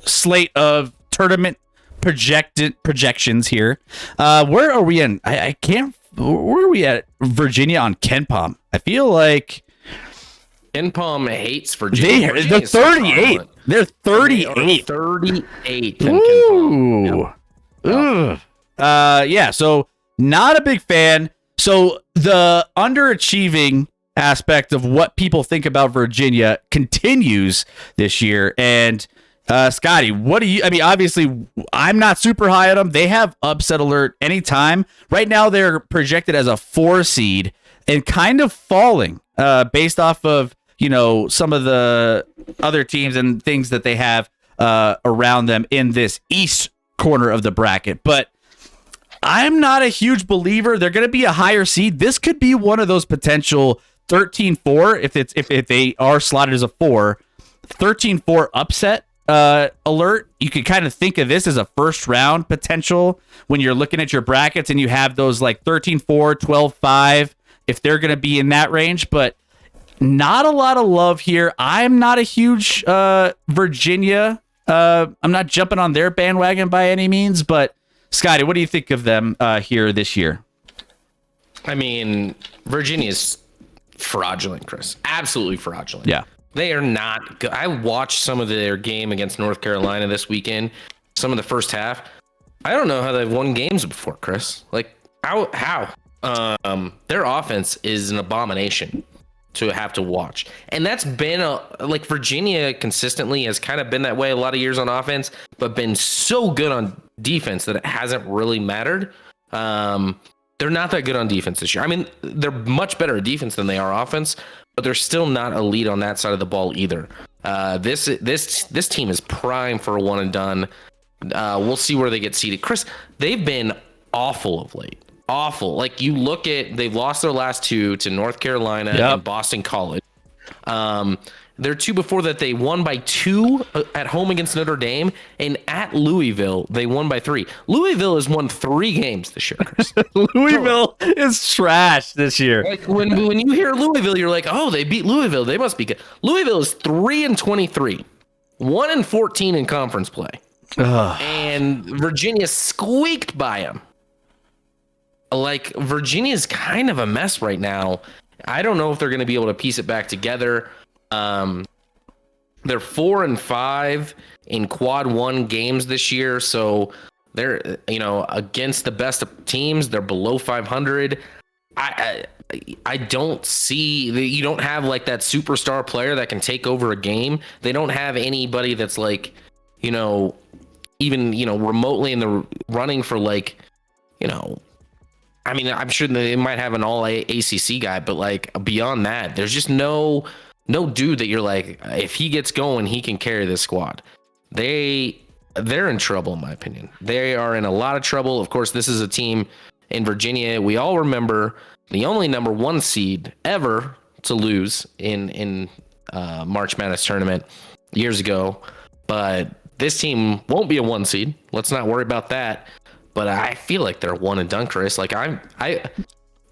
slate of tournament projections here. Where are we in? I can't. Where are we at? Virginia on KenPom. I feel like KenPom hates Virginia. They're 38. They're 38. 38. Ooh. Ugh. Yeah, so not a big fan. So the underachieving aspect of what people think about Virginia continues this year. And Scotty, obviously I'm not super high on them. They have upset alert anytime. Right now they're projected as a 4 seed and kind of falling based off of, some of the other teams and things that they have around them in this east corner of the bracket. But I'm not a huge believer. They're going to be a higher seed. This could be one of those potential 13-4 if they are slotted as a 4. 13-4 upset alert. You could kind of think of this as a first round potential when you're looking at your brackets and you have those like 13-4, 12-5 if they're going to be in that range. But not a lot of love here. I'm not a huge Virginia. I'm not jumping on their bandwagon by any means, but Scotty, what do you think of them here this year? I mean, Virginia's fraudulent, Chris. Absolutely fraudulent. Yeah. They are not good. I watched some of their game against North Carolina this weekend, some of the first half. I don't know how they've won games before, Chris. Like, how? Their offense is an abomination to have to watch. And that's been like Virginia consistently has kind of been that way a lot of years on offense, but been so good on defense that it hasn't really mattered. They're not that good on defense this year. I mean, they're much better at defense than they are offense, but they're still not elite on that side of the ball either. This team is prime for a one and done. We'll see where they get seated. Chris, they've been awful of late. Awful. Like, you look at, they've lost their last two to North Carolina and Boston College. Their two before that, they won by 2 at home against Notre Dame, and at Louisville, they won by 3. Louisville has won 3 games this year, Chris. Louisville is trash this year. Like, when you hear Louisville, you're like, oh, they beat Louisville. They must be good. Louisville is 3-23, 1-14 in conference play. Ugh. And Virginia squeaked by them. Like, Virginia's kind of a mess right now. I don't know if they're going to be able to piece it back together. They're 4-5 in quad 1 games this year, so they're, against the best of teams, they're below 500. I don't see, you don't have like that superstar player that can take over a game. They don't have anybody that's like, even remotely in the running for like, I mean, I'm sure they might have an all ACC guy, but like beyond that, there's just no dude that you're like, if he gets going, he can carry this squad. They're in trouble, in my opinion. They are in a lot of trouble. Of course, this is a team in Virginia. We all remember the only number 1 seed ever to lose in March Madness tournament years ago. But this team won't be a 1 seed. Let's not worry about that. But I feel like they're one and done, Chris. Like,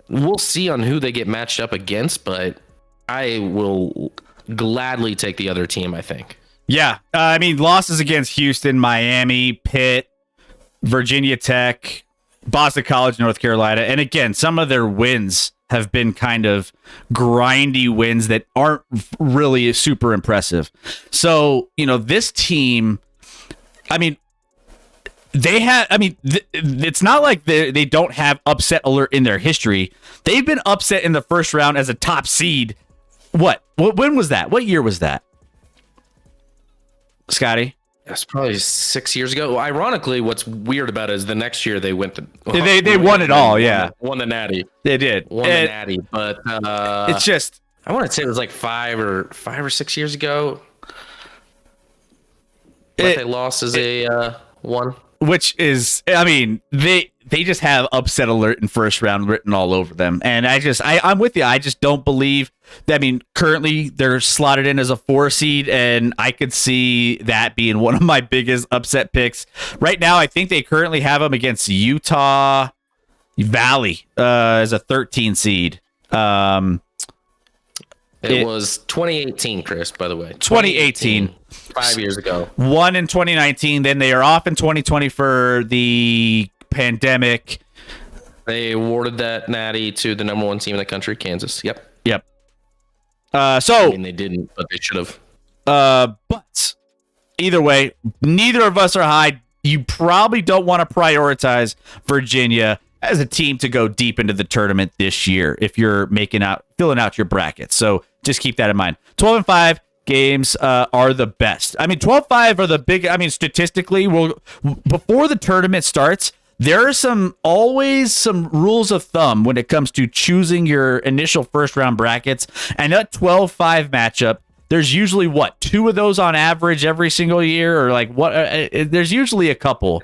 we'll see on who they get matched up against, but I will gladly take the other team, I think. Yeah. I mean, losses against Houston, Miami, Pitt, Virginia Tech, Boston College, North Carolina. And again, some of their wins have been kind of grindy wins that aren't really super impressive. So, this team, I mean, it's not like they don't have upset alert in their history. They've been upset in the first round as a top seed. When was that? What year was that? Scotty? That's probably 6 years ago. Ironically, what's weird about it is the next year they went to... They won it all, yeah. Won the Natty. They did. Won the Natty, but... it's just... I want to say it was like 5 or 6 years ago. But they lost as a 1. Which is, I mean, they just have upset alert in first round written all over them. And I'm with you. I just don't believe that. I mean, currently they're slotted in as a 4 seed, and I could see that being one of my biggest upset picks. Right now, I think they currently have them against Utah Valley as a 13 seed. It was 2018, Chris, by the way. 2018. 5 years ago. 1 in 2019. Then they are off in 2020 for the pandemic. They awarded that natty to the number 1 team in the country, Kansas. Yep. I mean, they didn't, but they should have. But either way, neither of us are high. You probably don't want to prioritize Virginia as a team to go deep into the tournament this year if you're filling out your brackets. So just keep that in mind. 12-5 games are the best. I mean, 12-5 are the big. I mean, statistically, before the tournament starts, there are always some rules of thumb when it comes to choosing your initial first round brackets. And that 12-5 matchup, there's usually 2 of those on average every single year, or like what? There's usually a couple.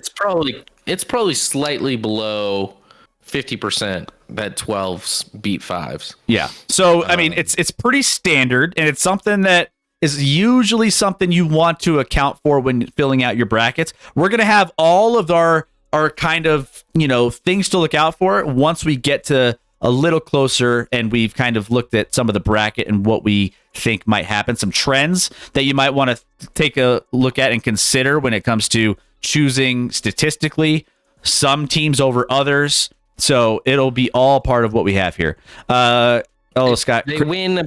It's probably slightly below 50% that 12s beat 5s. Yeah. So I mean, it's pretty standard, and it's something that is usually something you want to account for when filling out your brackets. We're gonna have all of our kind of things to look out for once we get to a little closer and we've kind of looked at some of the bracket and what we think might happen, some trends that you might want to take a look at and consider when it comes to choosing statistically some teams over others. So it'll be all part of what we have here. Scott. They win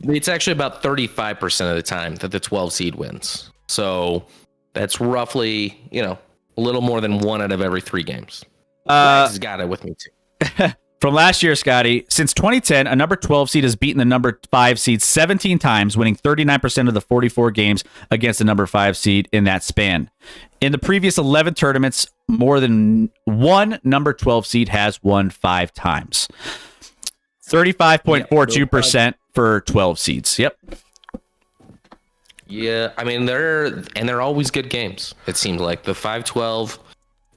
it's actually about 35% of the time that the 12 seed wins. So that's roughly, a little more than 1 out of every 3 games. He's got it with me too. From last year, Scotty, since 2010, a number 12 seed has beaten the number 5 seed 17 times, winning 39% of the 44 games against the number 5 seed in that span. In the previous 11 tournaments, more than one number 12 seed has won 5 times. 35.42% for 12 seeds. Yep. Yeah, I mean they're always good games. It seems like the 5-12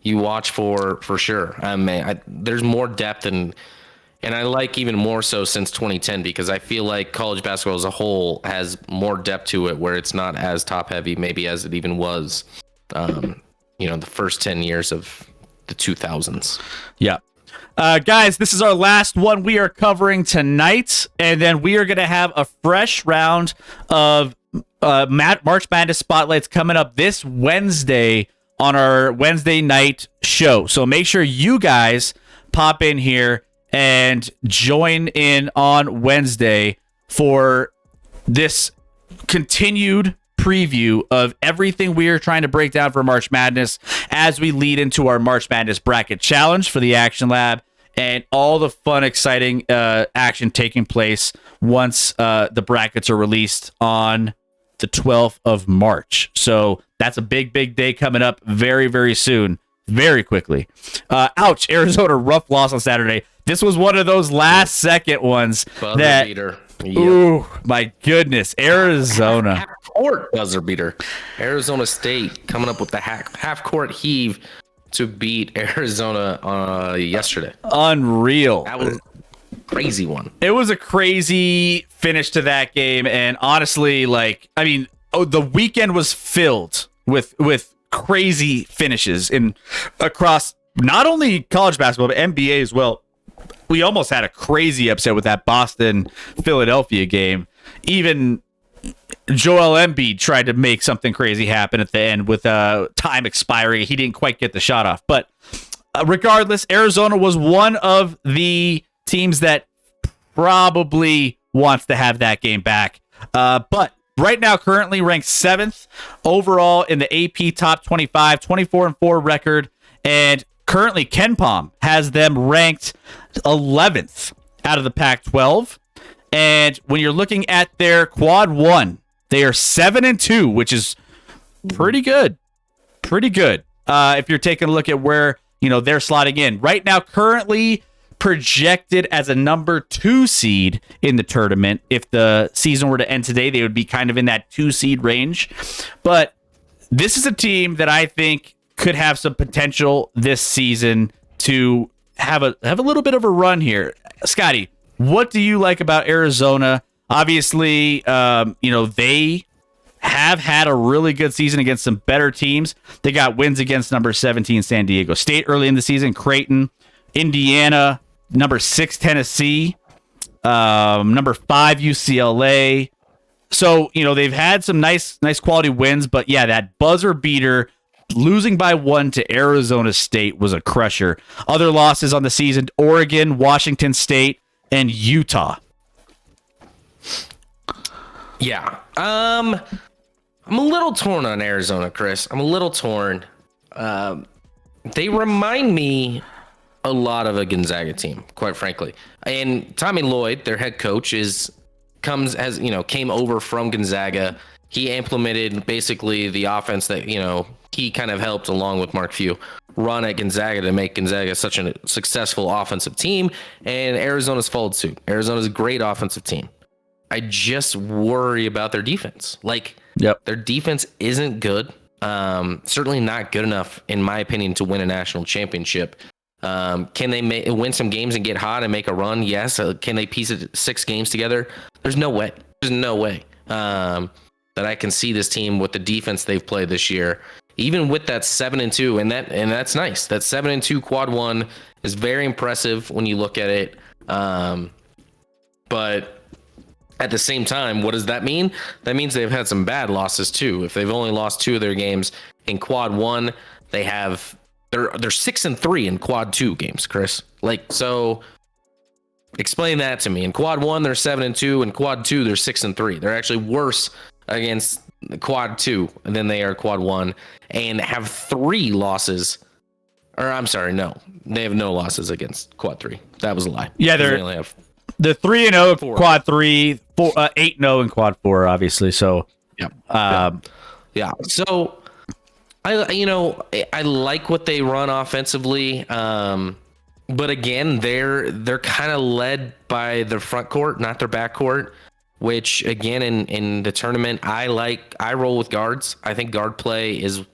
you watch for sure. I mean, there's more depth and I like even more so since 2010 because I feel like college basketball as a whole has more depth to it where it's not as top heavy maybe as it even was, the first 10 years of the 2000s. Yeah. Guys, this is our last one we are covering tonight, and then we are going to have a fresh round of March Madness spotlights coming up this Wednesday on our Wednesday night show. So make sure you guys pop in here and join in on Wednesday for this continued preview of everything we are trying to break down for March Madness as we lead into our March Madness bracket challenge for the Action Lab and all the fun, exciting action taking place once the brackets are released on the 12th of March. So that's a big day coming up very, very soon, very quickly. Ouch, Arizona, rough loss on Saturday. This was one of those last second ones Buzzer beater. Yep. Ooh, my goodness, Arizona. Half-court buzzer beater. Arizona State coming up with the half-court heave to beat Arizona yesterday. Unreal. That was a crazy one. It was a crazy finish to that game, and honestly, the weekend was filled with crazy finishes across not only college basketball but NBA as well. We almost had a crazy upset with that Boston-Philadelphia game. Even Joel Embiid tried to make something crazy happen at the end with time expiring. He didn't quite get the shot off. But regardless, Arizona was one of the teams that probably wants to have that game back. But right now, currently ranked 7th overall in the AP Top 25, 24-4 record. And currently, KenPom has them ranked 11th out of the Pac-12. And when you're looking at their quad 1, they are 7-2, which is pretty good. Pretty good. If you're taking a look at where, they're slotting in. Right now, currently projected as a number 2 seed in the tournament. If the season were to end today, they would be kind of in that 2 seed range. But this is a team that I think could have some potential this season to have a little bit of a run here. Scotty, what do you like about Arizona? Obviously, they have had a really good season against some better teams. They got wins against number 17 San Diego State early in the season, Creighton, Indiana, number 6 Tennessee, number 5 UCLA. So, they've had some nice quality wins, but yeah, that buzzer beater losing by 1 to Arizona State was a crusher. Other losses on the season, Oregon, Washington State, and Utah. Yeah. I'm a little torn on Arizona, Chris. I'm a little torn. They remind me a lot of a Gonzaga team, quite frankly. And Tommy Lloyd, their head coach, came over from Gonzaga. He implemented basically the offense that, he kind of helped along with Mark Few run at Gonzaga to make Gonzaga such a successful offensive team, and Arizona's followed suit. Arizona's a great offensive team. I just worry about their defense. Their defense isn't good. Certainly not good enough, in my opinion, to win a national championship. Can they win some games and get hot and make a run? Yes. Can they piece 6 games together? There's no way. There's no way that I can see this team with the defense they've played this year. Even with that 7-2, and that's nice. That 7-2 quad 1 is very impressive when you look at it. But at the same time, what does that mean? That means they've had some bad losses too. If they've only lost 2 of their games in quad 1, they have they're 6-3 in quad 2 games, Chris. Like, so explain that to me. In quad 1 they're 7-2, in quad 2 they're 6-3. They're actually worse against quad 2 than they are quad 1, and have 3 losses. Or I'm sorry, no, they have no losses against quad 3. That was a lie. Yeah, they only have they're 3-0 4. quad 3, 8-0 in quad 4, obviously. So yeah. So I like what they run offensively. But again, they're kind of led by their front court, not their back court, which again in the tournament, I roll with guards. I think guard play is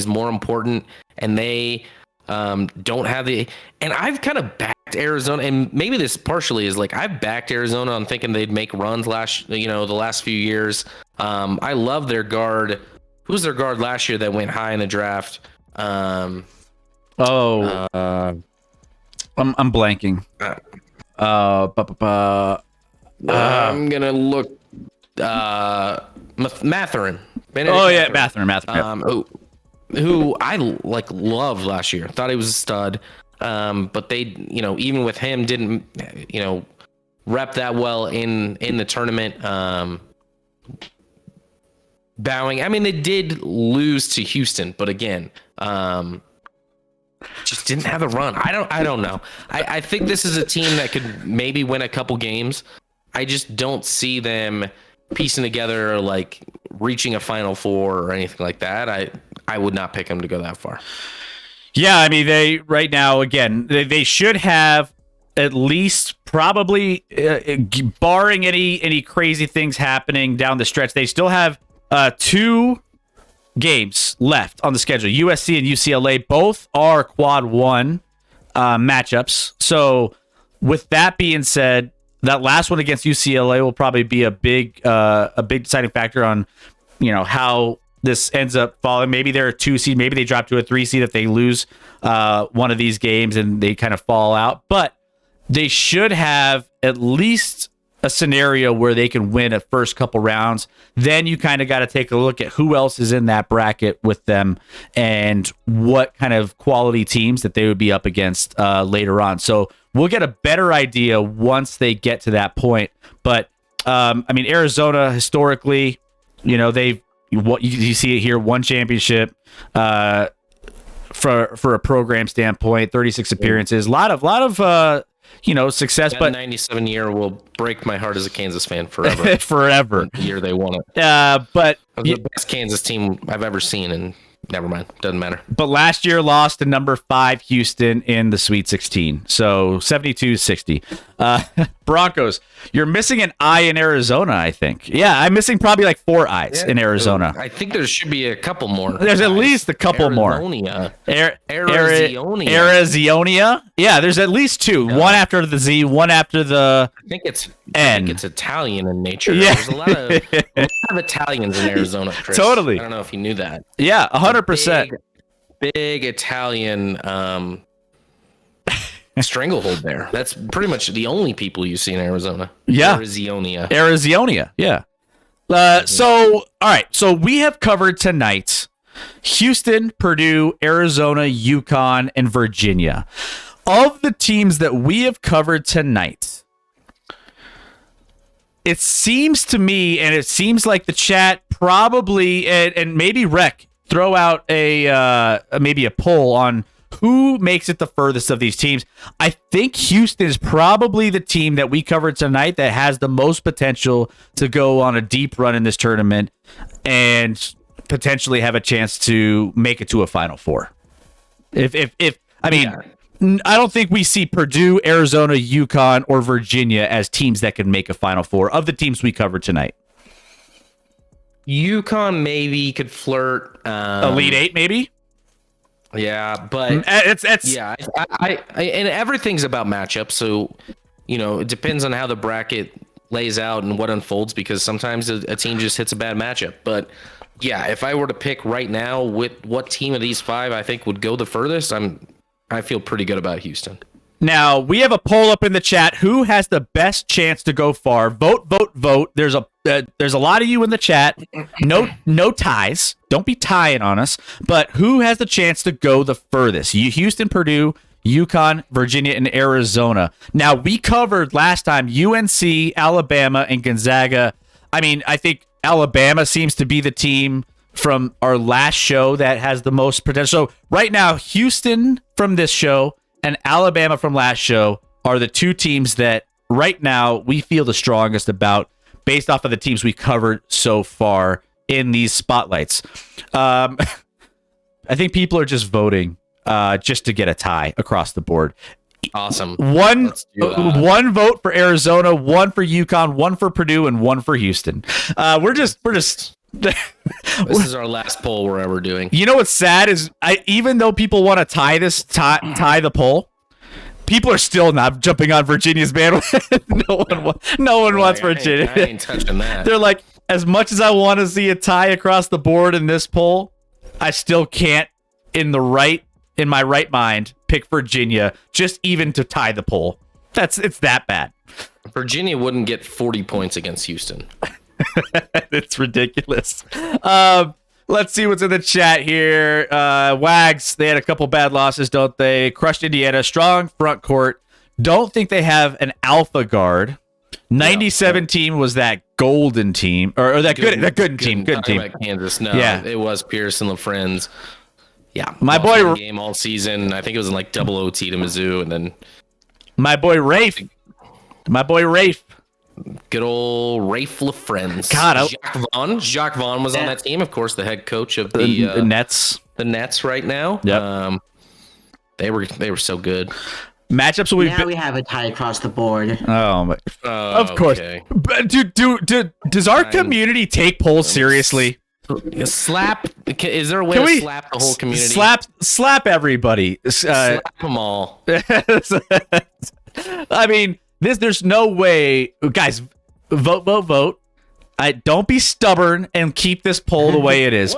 more important, and they don't have and I've kind of backed Arizona, and maybe this partially is like I've backed Arizona on thinking they'd make runs the last few years. I love their guard. Who's their guard last year that went high in the draft? I'm blanking. I'm gonna look. Mathurin. Mathurin. Who I loved last year. Thought he was a stud. But they, even with him, didn't, rep that well in the tournament. Bowing. I mean, they did lose to Houston, but again, just didn't have a run. I don't know. I think this is a team that could maybe win a couple games. I just don't see them piecing together, like reaching a Final Four or anything like that. I would not pick them to go that far. Yeah, I mean, they right now, again, they should have at least probably, barring any crazy things happening down the stretch, they still have 2 games left on the schedule. USC and UCLA both are quad 1 matchups. So with that being said, that last one against UCLA will probably be a big deciding factor on, how this ends up falling. Maybe they're a 2 seed, maybe they drop to a 3 seed if they lose one of these games and they kind of fall out. But they should have at least a scenario where they can win a first couple rounds. Then you kind of got to take a look at who else is in that bracket with them and what kind of quality teams that they would be up against later on. So we'll get a better idea once they get to that point. But Arizona historically, they've, what you see it here, 1 championship for a program standpoint, 36 appearances, a lot of success. That but 97 year will break my heart as a Kansas fan forever. Forever. The year they won it. But the best Kansas team I've ever seen, and never mind, doesn't matter. But last year lost to number 5 Houston in the Sweet 16. So 72-60. Broncos, you're missing an eye in Arizona, I think. Yeah, I'm missing probably like 4 eyes in Arizona. I think there should be a couple more. There's at least a couple more. Arizonia. Yeah, there's at least 2. One after the Z, one after the I think it's N. Italian in nature. Yeah. There's a lot of Italians in Arizona, Chris. Totally. I don't know if you knew that. Yeah, 100%. Big Italian stranglehold there. That's pretty much the only people you see in Arizona. Yeah. Arizonia. Yeah. So, all right. So we have covered tonight Houston, Purdue, Arizona, Uconn, and Virginia. Of the teams that we have covered tonight, it seems to me, and it seems like the chat probably, and maybe Rec, throw out maybe a poll on who makes it the furthest of these teams. I think Houston is probably the team that we covered tonight that has the most potential to go on a deep run in this tournament and potentially have a chance to make it to a Final Four. I don't think we see Purdue, Arizona, Uconn, or Virginia as teams that can make a Final Four of the teams we covered tonight. Uconn maybe could flirt. Elite 8, maybe? Yeah, but it's yeah, I and everything's about matchup. So, it depends on how the bracket lays out and what unfolds, because sometimes a team just hits a bad matchup. But yeah, if I were to pick right now with what team of these 5 I think would go the furthest, I feel pretty good about Houston. Now, we have a poll up in the chat. Who has the best chance to go far? Vote, vote, vote. There's a lot of you in the chat. No ties. Don't be tying on us. But who has the chance to go the furthest? Houston, Purdue, Uconn, Virginia, and Arizona. Now, we covered last time UNC, Alabama, and Gonzaga. I mean, I think Alabama seems to be the team from our last show that has the most potential. So right now, Houston from this show and Alabama from last show are the two teams that right now we feel the strongest about based off of the teams we covered so far in these spotlights. I think people are just voting just to get a tie across the board. Awesome. One vote for Arizona, one for UConn, one for Purdue, and one for Houston. We're just This is our last poll we're ever doing. You know what's sad is even though people want to tie the poll, people are still not jumping on Virginia's bandwagon. no one wants Virginia. I ain't touching that. They're like, as much as I want to see a tie across the board in this poll, I still can't in my right mind pick Virginia just even to tie the poll. It's that bad. Virginia wouldn't get 40 points against Houston. It's ridiculous. Let's see what's in the chat here. Wags, they had a couple bad losses, don't they? Crushed Indiana, strong front court. Don't think they have an alpha guard. 97 team was that golden team, or that good team. About Kansas, no, yeah, it was Pierce and LaFrenz. Yeah, my boy game all season. I think it was in like double OT to Mizzou, and then my boy Rafe. Good old Rafe LaFrenz. God, Jacques Vaughn was on that team, of course, the head coach of the Nets. The Nets right now. Yep. They were so good. Matchups we have a tie across the board. Oh my! Of course. Okay. But does our community take polls seriously? Slap. Is there a way to slap the whole community? Slap everybody. Slap them all. I mean, there's no way, guys. Vote. Don't be stubborn and keep this poll the way it is.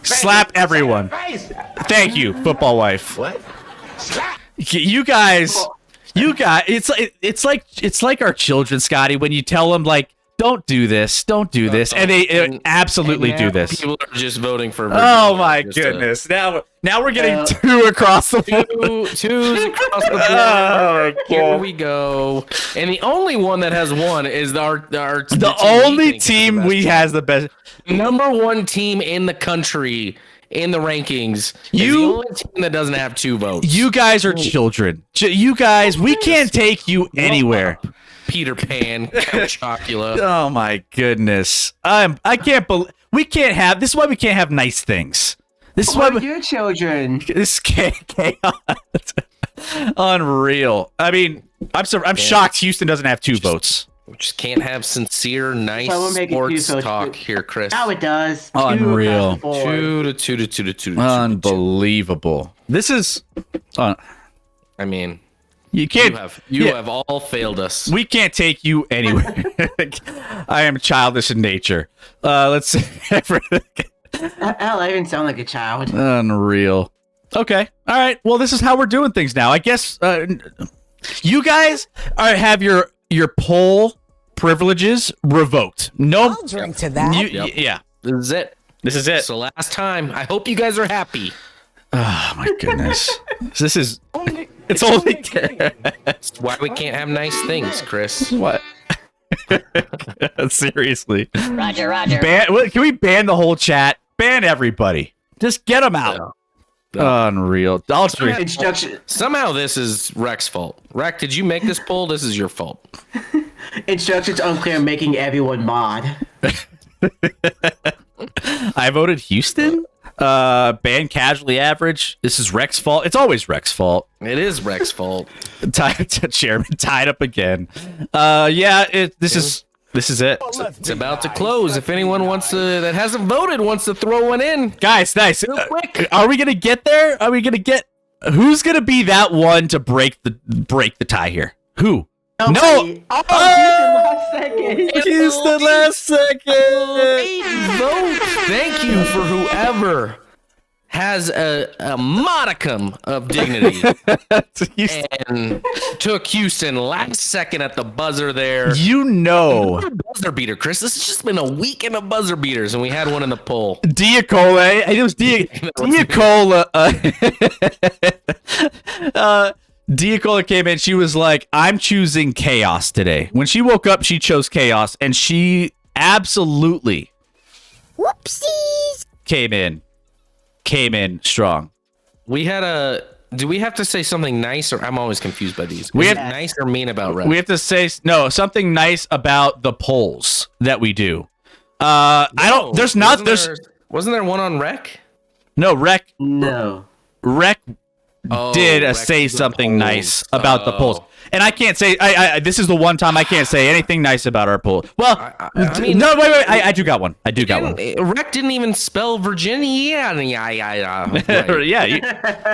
Slap everyone. Thank you, football wife. What? You guys. It's like our children, Scotty. When you tell them like, don't do this, and they absolutely do this. People are just voting for Virginia. Oh my goodness! Now we're getting two across the board. Twos across the board. Oh, here we go. And the only one that has one is the only team we has the best. Number one team in the country in the rankings. The only team that doesn't have two votes. You guys are children. You guys, we can't take you anywhere. Peter Pan, Count Chocula. Oh my goodness! I can't believe we can't have. This is why we can't have nice things. This is why your children. This chaos. Unreal. I mean, I'm shocked Houston doesn't have two votes. We just can't have sincere, nice sports talk here, Chris. Oh, it does. Unreal. Two. Unbelievable. This is. I mean. You can't. You have all failed us. We can't take you anywhere. I am childish in nature. Let's see. Hell, I even sound like a child. Unreal. Okay. All right. Well, this is how we're doing things now. I guess you guys have your poll privileges revoked. No. I'll drink to that. Yeah. This is it. So last time. I hope you guys are happy. Oh my goodness. This is. It's only That's why we can't have nice things, Chris. What? Seriously. Roger. Can we ban the whole chat? Ban everybody. Just get them out. Yeah. Unreal. Somehow this is Rex's fault. Rex, did you make this poll? This is your fault. Instructions unclear, making everyone mod. I voted Houston. Ban casually average. This is Rex's fault. It's always Rex's fault. It is Rex's fault. Chairman tied up again. This is it. It's about to close. If anyone that hasn't voted wants to throw one in, guys, nice. Real quick. Are we gonna get there? Are we gonna get? Who's gonna be that one to break the tie here? Who? Nobody. No. Houston last second. Vote. Thank you for whoever has a modicum of dignity and took Houston last second at the buzzer there. You know. What a buzzer beater, Chris. This has just been a weekend of buzzer beaters, and we had one in the poll. Diacole. It was Diacola. Diacola came in. She was like, I'm choosing chaos today. When she woke up, she chose chaos, and she absolutely Whoopsies. came in strong. We had do we have to say something nice, or I'm always confused by these? We Is have it nice or mean about Rep? We have to say something nice about the polls that we do. Wasn't there one on Rec? No, Rec did Rec say did the something polls. nice about the polls. And I can't say this is the one time I can't say anything nice about our poll. Well, I mean, no, wait. I do got one. Rec didn't even spell Virginia. Right.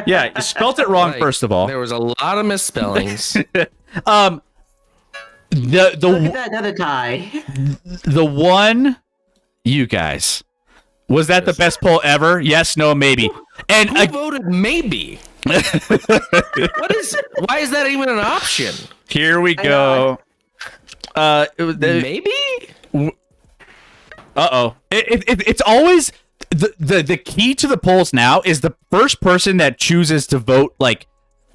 Yeah, you spelt it wrong, first of all. There was a lot of misspellings. Look at that, another tie. The one, you guys, was that the best poll ever? Yes, no, maybe. And Who voted maybe? Why is that even an option? Here we go. Maybe? It's always the key to the polls now is the first person that chooses to vote like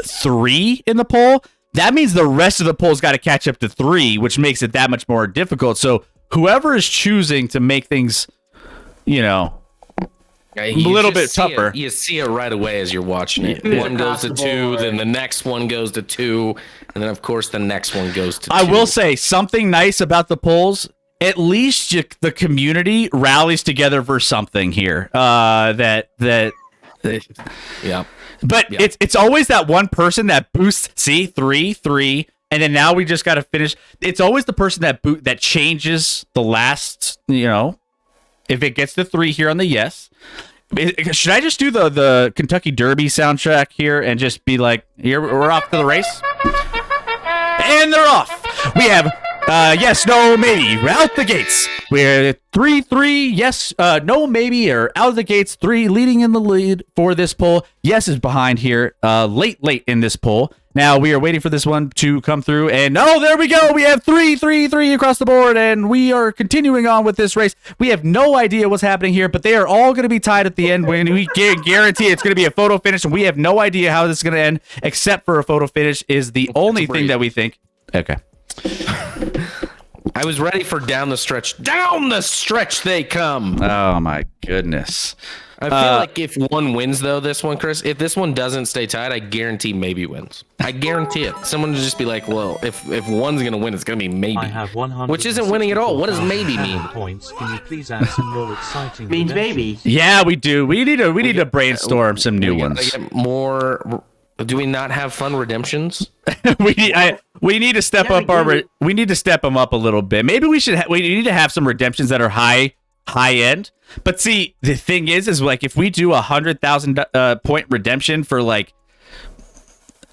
3 in the poll. That means the rest of the polls got to catch up to 3, which makes it that much more difficult. So whoever is choosing to make things, a little bit tougher. You see it right away as you're watching it. One goes to 2, then the next one goes to 2, and then of course the next one goes to 2. I will say something nice about the polls. At least the community rallies together for something here. Yeah. But it's always that one person that boosts. See, 3, and then now we just got to finish. It's always the person that changes the last. If it gets to 3 here on the yes. Should I just do the Kentucky Derby soundtrack here and just be like, here, we're off to the race? And they're off. We have yes, no, maybe. We're out the gates. We're 3-3. Yes, no, maybe. Or out of the gates. 3 leading in the lead for this poll. Yes is behind here. Late in this poll. Now we are waiting for this one to come through. And there we go. We have 3 across the board. And we are continuing on with this race. We have no idea what's happening here, but they are all going to be tied at the end. When we guarantee it's going to be a photo finish. And we have no idea how this is going to end, except for a photo finish is the only thing that we think. Okay. I was ready for down the stretch. Down the stretch they come. Oh my goodness. I feel like if one wins though, this one, Chris, if this one doesn't stay tied, I guarantee maybe wins. I guarantee it. Someone will just be like, well, if one's gonna win, it's gonna be maybe. I have 100 which isn't winning at all. What does maybe mean? Points. Can you please add some more exciting Means redemptions? maybe. Yeah, we do. We need to brainstorm some new ones. Get more. Do we not have fun redemptions? we need to step up we need to step them up a little bit. Maybe we need to have some redemptions that are high end. But see, the thing is like if we do 100,000 point redemption for like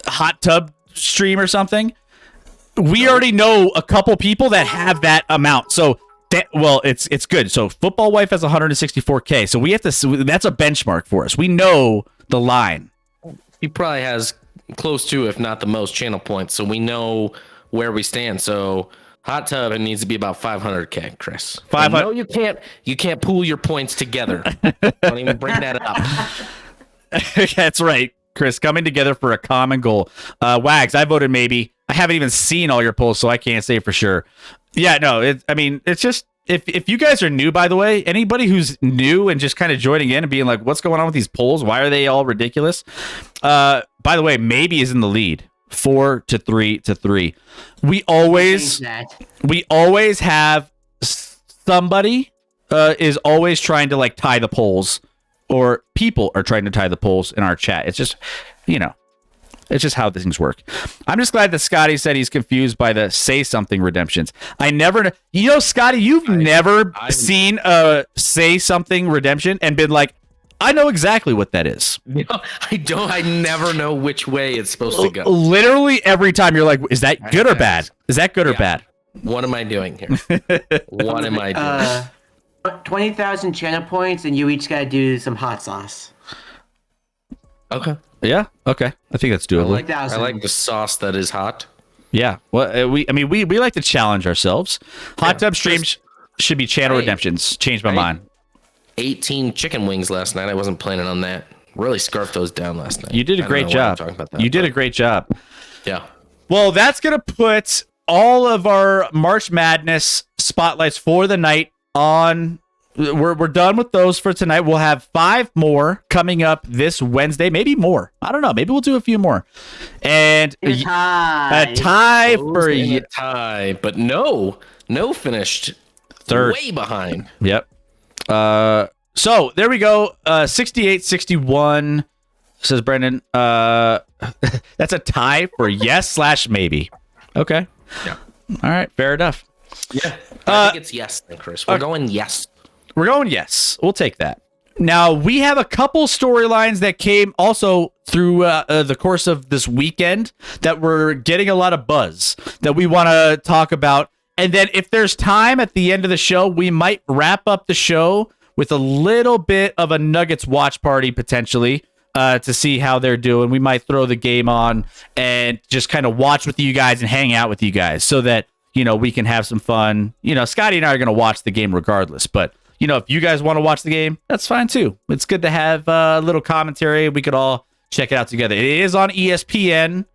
hot tub stream or something, we already know a couple people that have that amount. So it's good. So Football Wife has 164K. So we have to. That's a benchmark for us. We know the line. He probably has close to, if not the most, channel points, so we know where we stand. So hot tub, it needs to be about 500K, Chris. 500. No, you can't pool your points together. Don't even bring that up. That's right, Chris. Coming together for a common goal. Wags, I voted maybe. I haven't even seen all your polls, so I can't say for sure. Yeah, no. It's just. If you guys are new, by the way, anybody who's new and just kind of joining in and being like, what's going on with these polls? Why are they all ridiculous? By the way, maybe is in the lead 4-3. We always have somebody is always trying to like tie the polls, or people are trying to tie the polls in our chat. It's just, it's just how things work. I'm just glad that Scotty said he's confused by the say something redemptions. I never, Scotty, you've never seen a say something redemption and been like, I know exactly what that is. No, I don't. I never know which way it's supposed to go. Literally every time you're like, is that good or bad? Is that good or bad? What am I doing here? What am I doing? 20,000 channel points, and you each got to do some hot sauce. Okay. Yeah. Okay. I think that's I doable. like the sauce that is hot. Yeah. Well, we like to challenge ourselves. Hot tub streams should be channel Hey. redemptions. Changed my mind. 18 chicken wings last night. I wasn't planning on that. Really scarfed those down last night. You did a great job. You did a great job. Yeah. Well, that's going to put all of our March Madness spotlights for the night on. We're done with those for tonight. We'll have 5 more coming up this Wednesday, maybe more. I don't know. Maybe we'll do a few more. And a tie for a tie, but no finished third. Way behind. Yep. So there we go. 68-61 says Brendan. That's a tie for yes/maybe. Okay. Yeah. All right. Fair enough. Yeah. I think it's yes, then, Chris. We're going yes. We're going yes. We'll take that. Now, we have a couple storylines that came also through the course of this weekend that were getting a lot of buzz that we want to talk about. And then if there's time at the end of the show, we might wrap up the show with a little bit of a Nuggets watch party potentially to see how they're doing. We might throw the game on and just kind of watch with you guys and hang out with you guys so that, we can have some fun. Scotty and I are going to watch the game regardless, but if you guys want to watch the game, that's fine too. It's good to have a little commentary. We could all check it out together. It is on ESPN,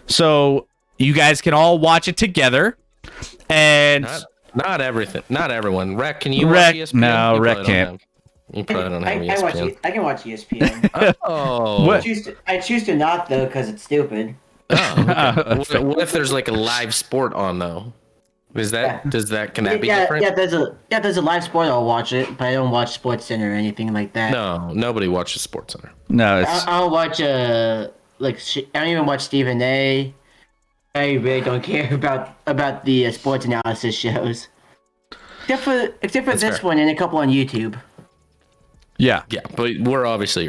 so you guys can all watch it together. And not everything, not everyone. Rec, can you watch ESPN? No, Rec can't. You probably don't have ESPN. I can watch ESPN. Oh. What? I choose to not though because it's stupid. Oh, okay. what if there's like a live sport on though? Can that be different? There's a live sport. I'll watch it, but I don't watch Sports Center or anything like that. No, nobody watches Sports Center. No, it's I don't watch I don't even watch Stephen A. I really don't care about the sports analysis shows, except for this fair. one and a couple on YouTube. yeah. Yeah, but we're obviously